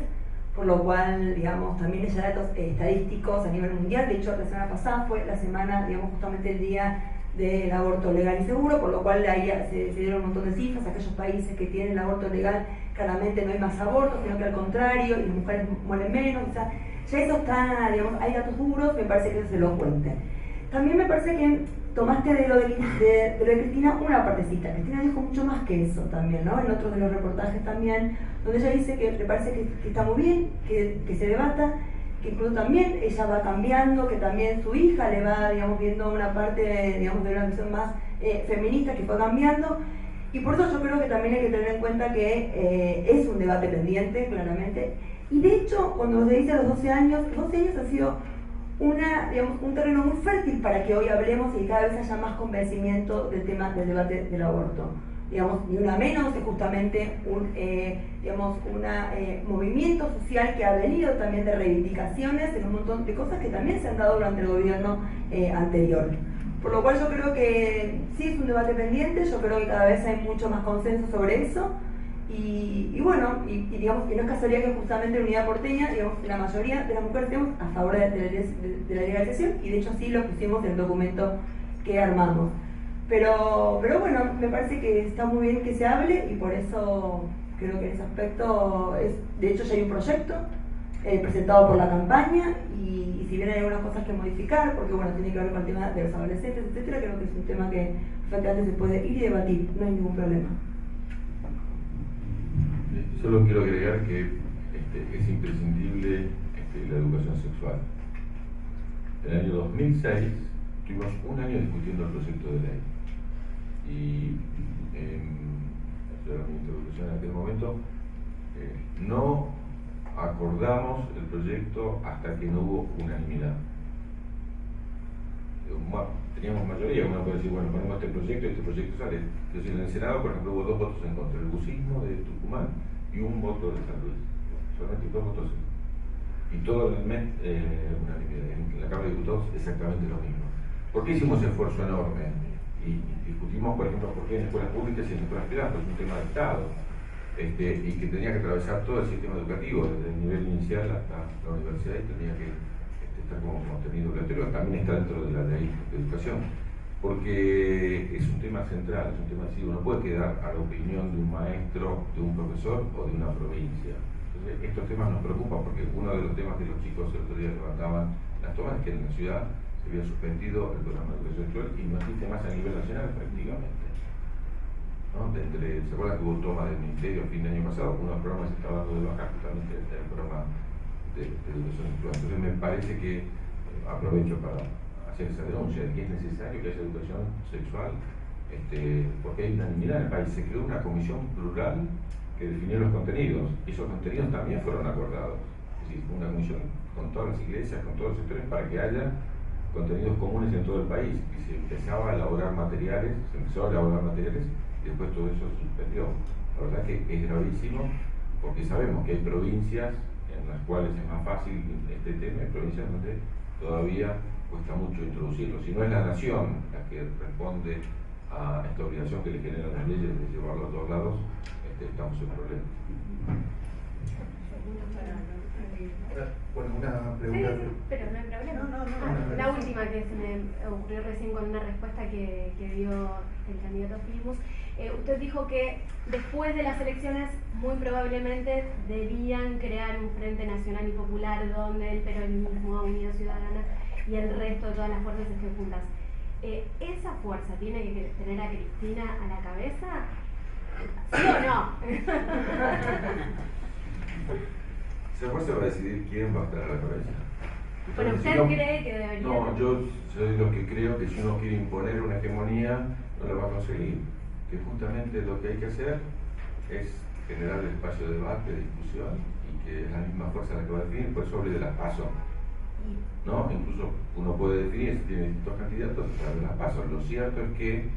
por lo cual, digamos, también hay datos estadísticos a nivel mundial. De hecho, la semana pasada fue la semana, digamos, justamente el día del aborto legal y seguro, por lo cual ahí se dieron un montón de cifras. Aquellos países que tienen el aborto legal, claramente no hay más abortos, sino que al contrario, y las mujeres mueren menos. O sea, ya eso está, digamos, hay datos duros, me parece que eso se lo cuente. También me parece que tomaste de lo de Cristina una partecita. Cristina dijo mucho más que eso también, ¿no? En otros de los reportajes también, donde ella dice que le parece que está muy bien, que se debata, que incluso también ella va cambiando, que también su hija le va, digamos, viendo una parte, digamos, de una visión más feminista que fue cambiando. Y por eso yo creo que también hay que tener en cuenta que es un debate pendiente, claramente. Y de hecho, cuando se dice a los 12 años ha sido un terreno muy fértil para que hoy hablemos y cada vez haya más convencimiento del tema del debate del aborto. Digamos, ni una menos, es justamente un movimiento social que ha venido también de reivindicaciones en un montón de cosas que también se han dado durante el gobierno anterior. Por lo cual yo creo que sí es un debate pendiente, yo creo que cada vez hay mucho más consenso sobre eso. Y bueno, digamos que no es casualidad que justamente en Unidad Porteña, digamos, la mayoría de las mujeres estemos a favor de la legalización, y de hecho así lo pusimos en el documento que armamos. Pero bueno, me parece que está muy bien que se hable, y por eso creo que en ese aspecto de hecho ya hay un proyecto presentado por la campaña, y si bien hay algunas cosas que modificar, porque bueno, tiene que ver con el tema de los adolescentes, etcétera, creo que es un tema que perfectamente se puede ir y debatir, no hay ningún problema. Solo quiero agregar que es imprescindible la educación sexual. En el año 2006 tuvimos un año discutiendo el proyecto de ley, y mi introducción en aquel momento no acordamos el proyecto hasta que no hubo unanimidad. Teníamos mayoría, uno puede decir, bueno, ponemos este proyecto sale. Entonces en el Senado, por ejemplo, hubo 2 votos en contra, el bucismo de Tucumán y un voto de San Luis, solamente 2 votos. Y todo el mes unanimidad. En la Cámara de Diputados exactamente lo mismo. ¿Por qué hicimos esfuerzo enorme? Y discutimos, por ejemplo, por qué en escuelas públicas y en escuelas privadas, pues es un tema de Estado, y que tenía que atravesar todo el sistema educativo, desde el nivel inicial hasta la universidad, y tenía que estar como contenido obligatorio, también está dentro de la ley de educación, porque es un tema central, es un tema así, uno puede quedar a la opinión de un maestro, de un profesor o de una provincia. Entonces, estos temas nos preocupan, porque uno de los temas que los chicos el otro día levantaban las tomas es que en la ciudad se había suspendido el programa de educación sexual y no existe más a nivel nacional prácticamente. ¿No? ¿Se acuerdan que hubo toma del Ministerio a fin de año pasado? Uno de los programas se estaba dando de baja, justamente el programa de educación sexual. Entonces me parece que aprovecho para hacer esa denuncia de que es necesario que haya educación sexual, porque hay unanimidad en el país. Se creó una comisión plural que definió los contenidos, y esos contenidos también fueron acordados. Es decir, una comisión con todas las iglesias, con todos los sectores, para que haya contenidos comunes en todo el país. Y se empezó a elaborar materiales, y después todo eso se suspendió. La verdad es que es gravísimo, porque sabemos que hay provincias en las cuales es más fácil este tema, hay provincias donde todavía cuesta mucho introducirlo. Si no es la nación la que responde a esta obligación que le generan las leyes de llevarlo a todos lados, estamos en problemas. Bueno, una pregunta. Sí, pero no hay problema. La última que se me ocurrió recién con una respuesta que dio el candidato Filmus. Usted dijo que después de las elecciones muy probablemente debían crear un Frente Nacional y Popular donde el peronismo, Unidad Ciudadana y el resto de todas las fuerzas estén juntas. ¿Esa fuerza tiene que tener a Cristina a la cabeza? ¿Sí o no? Esa fuerza va a decidir quién va a estar a la cabeza. Bueno, ¿usted cree que debería? No, yo soy lo que creo que si uno quiere imponer una hegemonía, no la va a conseguir. Que justamente lo que hay que hacer es generar el espacio de debate, de discusión, y que es la misma fuerza la que va a definir, por eso hable de las PASO. ¿No? Incluso uno puede definir si tiene distintos candidatos a través de las PASO. Lo cierto es que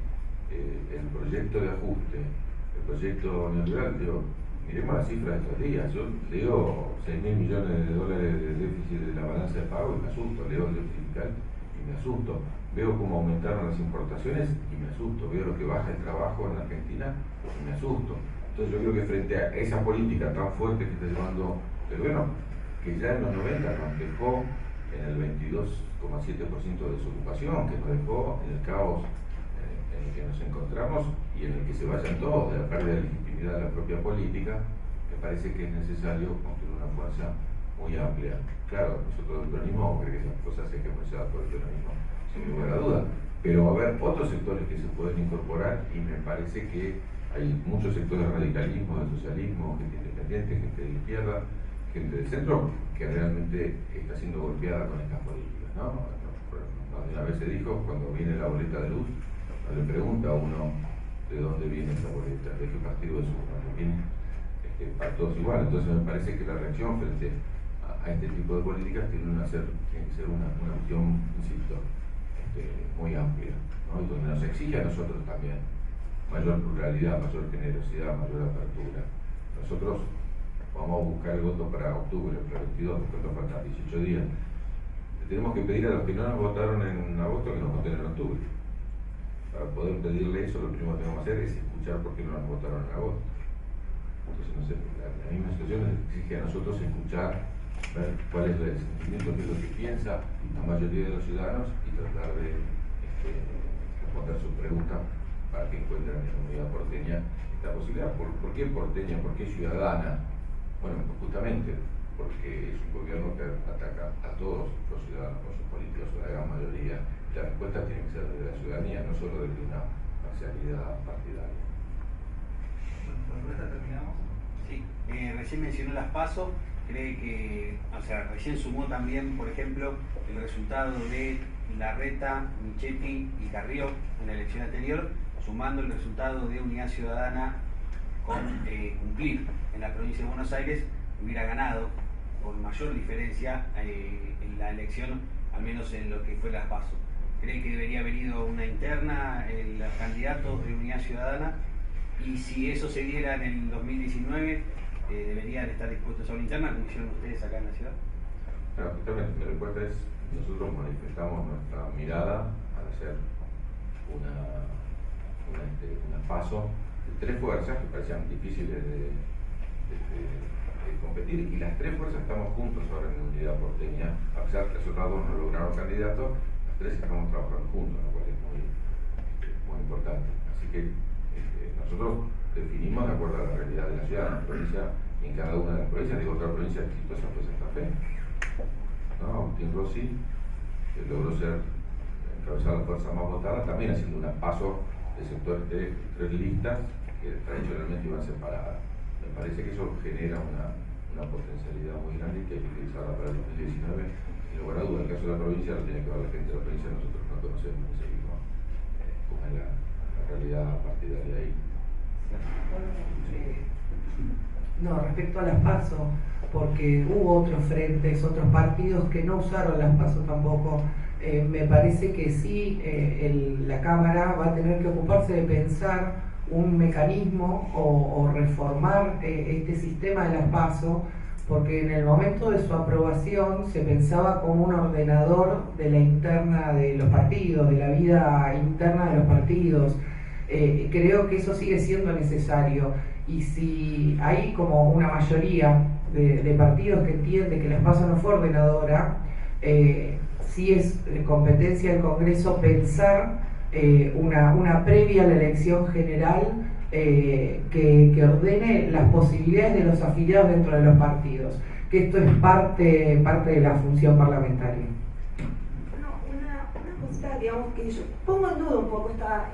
el proyecto de ajuste, el proyecto neoliberal, miremos las cifras de estos días. Yo leo 6.000 millones de dólares de déficit de la balanza de pago y me asusto. Leo el déficit fiscal y me asusto. Veo cómo aumentaron las importaciones y me asusto. Veo lo que baja el trabajo en Argentina y me asusto. Entonces yo creo que frente a esa política tan fuerte que está llevando el gobierno, que ya en los 90 nos dejó en el 22,7% de desocupación, que nos dejó en el caos en el que nos encontramos y en el que se vayan todos, de la pérdida de legitimidad de la propia política, me parece que es necesario construir una fuerza muy amplia. Claro, nosotros del peronismo vamos a creer que esas cosas se hegemonizadas por el peronismo, sin lugar a duda, pero va a haber otros sectores que se pueden incorporar y me parece que hay muchos sectores de radicalismo, de socialismo, gente independiente, gente de izquierda, gente del centro, que realmente está siendo golpeada con estas políticas, ¿no? Una vez se dijo, cuando viene la boleta de luz, no le pregunta a uno de dónde viene esa boleta, de qué partido es uno, viene para todos igual. Entonces me parece que la reacción frente a este tipo de políticas tiene que ser una visión, insisto, muy amplia, ¿no? Y donde nos exige a nosotros también mayor pluralidad, mayor generosidad, mayor apertura. Nosotros vamos a buscar el voto para octubre, para el 22, porque nos faltan 18 días. Le tenemos que pedir a los que no nos votaron en agosto que nos voten en octubre. Para poder pedirle eso, lo primero que tenemos que hacer es escuchar por qué no nos votaron en agosto. Entonces, no sé, la misma situación nos exige a nosotros escuchar, ver cuál es el sentimiento, qué es lo que piensa la mayoría de los ciudadanos y tratar de responder sus preguntas para que encuentren en la comunidad porteña esta posibilidad. ¿Por qué porteña? ¿Por qué ciudadana? Bueno, pues justamente porque es un gobierno que ataca a todos los ciudadanos con sus políticas, o la gran mayoría. La respuesta tiene que ser desde la ciudadanía, no solo desde una parcialidad partidaria. ¿Terminamos? Sí, recién mencionó las PASO, cree que, o sea, recién sumó también, por ejemplo, el resultado de Larreta, Michetti y Carrió en la elección anterior, sumando el resultado de Unidad Ciudadana con Cumplir en la provincia de Buenos Aires, hubiera ganado con mayor diferencia en la elección, al menos en lo que fue las PASO. ¿Cree que debería haber ido una interna el candidato de Unidad Ciudadana? Y si eso se diera en el 2019, ¿deberían estar dispuestos a una interna, como hicieron ustedes acá en la ciudad? Claro, justamente mi respuesta es, nosotros manifestamos nuestra mirada al hacer una PASO de tres fuerzas que parecían difíciles de competir, y las tres fuerzas estamos juntos ahora en la Unidad Porteña, a pesar de que los otros dos no lograron candidatos, las tres estamos trabajando juntos, lo cual es muy importante. Así que nosotros definimos de acuerdo a la realidad de la ciudad, en la provincia, y en cada una de las provincias. Digo, otra provincia exitosa fue Santa Fe, ¿no? Agustín Rossi logró encabezar la fuerza más votada, también haciendo una PASO de sectores de tres listas que tradicionalmente iban separadas. Me parece que eso genera una potencialidad muy grande y que hay que utilizarla para el 2019. Sin lugar a duda, el caso de la provincia lo tiene que ver la gente de la provincia, nosotros no conocemos y seguimos como es la realidad partidaria ahí. No, respecto a las PASO, porque hubo otros frentes, otros partidos que no usaron las PASO tampoco. Me parece que sí, la Cámara va a tener que ocuparse de pensar un mecanismo o reformar este sistema de las PASO, porque en el momento de su aprobación se pensaba como un ordenador de la interna de los partidos, de la vida interna de los partidos. Creo que eso sigue siendo necesario, y si hay como una mayoría de partidos que entiende que las PASO no fue ordenadora, sí es competencia del Congreso pensar una previa a la elección general que ordene las posibilidades de los afiliados dentro de los partidos, que esto es parte de la función parlamentaria. Una cosita, digamos, que yo pongo en duda un poco esta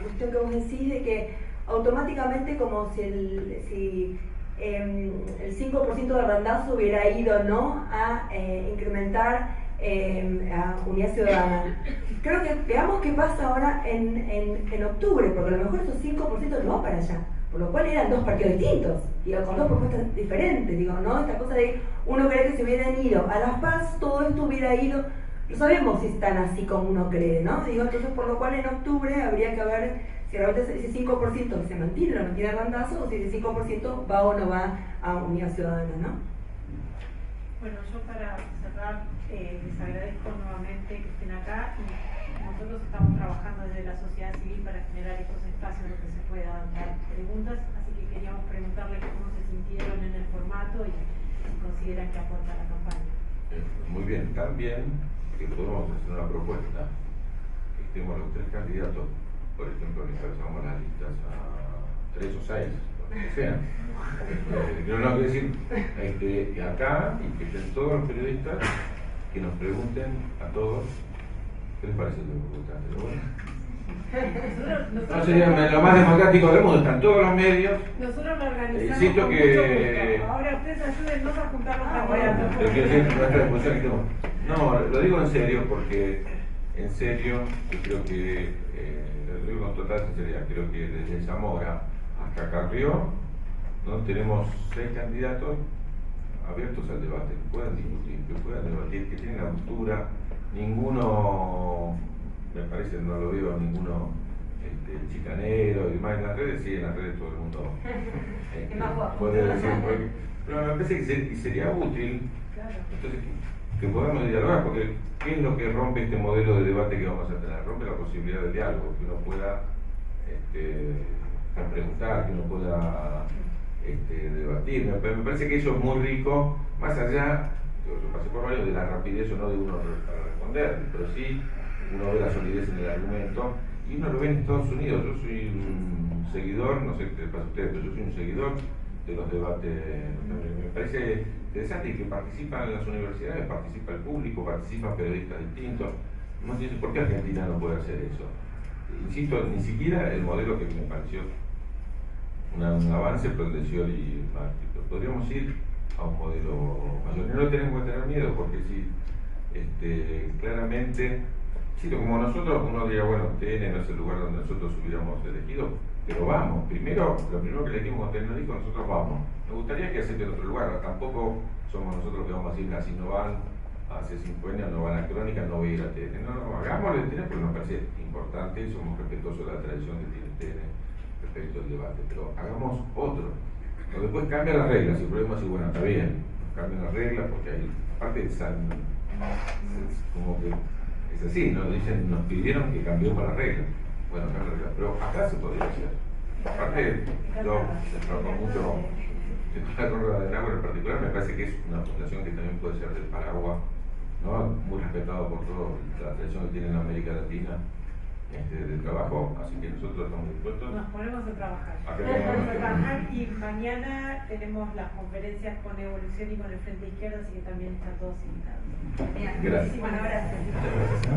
cuestión que vos decís de que automáticamente como si el 5% de randazo hubiera ido, ¿no?, a incrementar a Unidad Ciudadana. Creo que veamos qué pasa ahora en octubre, porque a lo mejor esos 5% no va para allá, por lo cual eran dos partidos distintos, digo, con dos propuestas diferentes, digo, ¿no? Esta cosa de uno cree que se hubieran ido a Las Paz, todo esto hubiera ido, no sabemos si están así como uno cree, ¿no? Digo, entonces por lo cual en octubre habría que ver si realmente ese 5% se mantiene, lo mantiene randazo, o si ese 5% va o no va a Unidad Ciudadana, ¿no? Bueno, yo para cerrar les agradezco nuevamente que estén acá, y nosotros estamos trabajando desde la sociedad civil para generar estos espacios donde se puedan dar preguntas, así que queríamos preguntarles cómo se sintieron en el formato y si consideran que aporta a la campaña. Muy bien, también que podemos hacer una propuesta, que estemos los tres candidatos, por ejemplo, encabezamos las listas a 3 o 6, lo que sea. No, quiero decir, acá, y que estén todos los periodistas, que nos pregunten a todos qué les parece lo que no sería lo más democrático del mundo, están todos los medios. Nosotros lo organizamos. Insisto que ahora ustedes ayúdennos a juntar los candidatos. No, lo digo en serio, porque en serio yo creo que lo digo con total sinceridad, creo que desde Zamora hasta Carrió, ¿no?, tenemos 6 candidatos abiertos al debate, que puedan discutir, que puedan debatir, que tienen altura. Ninguno, me parece, no lo veo ninguno chicanero y demás. En las redes, sí, en las redes todo el mundo puede decir, pero me parece que sería útil, entonces, que podamos dialogar, porque ¿qué es lo que rompe este modelo de debate que vamos a tener? Rompe la posibilidad de diálogo, que uno pueda preguntar, que uno pueda debatir. Me parece que eso es muy rico, más allá, yo pasé por varios, de la rapidez o no de uno para responder, pero sí uno ve la solidez en el argumento, y uno lo ve en Estados Unidos. Yo soy un seguidor, no sé qué pasa a ustedes, pero yo soy un seguidor de los debates. Me parece interesante que participan en las universidades, participa el público, participan periodistas distintos. No sé por qué Argentina no puede hacer eso. Insisto, ni siquiera el modelo que me pareció un avance, Prodeciol y Martí. Podríamos ir a un modelo mayor. No tenemos que tener miedo, porque si claramente, si como nosotros, uno diría, bueno, TN no es el lugar donde nosotros hubiéramos elegido, pero vamos, lo primero que elegimos cuando TN nos dijo, nosotros vamos. Me gustaría que acepten otro lugar, tampoco somos nosotros que vamos a decir, si no van a C5N, no van a Crónica, no voy a ir a TN. No, hagámoslo en TN porque nos parece importante y somos respetuosos de la tradición que tiene TN respecto al debate, pero hagamos otro. O después cambian las reglas, y el problema es, bueno, está bien, cambian las reglas, porque hay, aparte es como que es así, ¿no? Dicen, nos pidieron que cambiemos las reglas. Bueno, cambian las reglas, pero acá se podría hacer. Aparte, yo con mucho, la Córdoba de Nápoles en particular, me parece que es una fundación que también puede ser del paraguas, ¿no?, muy respetado por toda la tradición que tiene en América Latina del trabajo, así que nosotros estamos dispuestos. Nos ponemos a trabajar. Y mañana tenemos las conferencias con Evolución y con el Frente Izquierda, así que también están todos invitados. Bien, gracias. muchísimas gracias. Muchas gracias.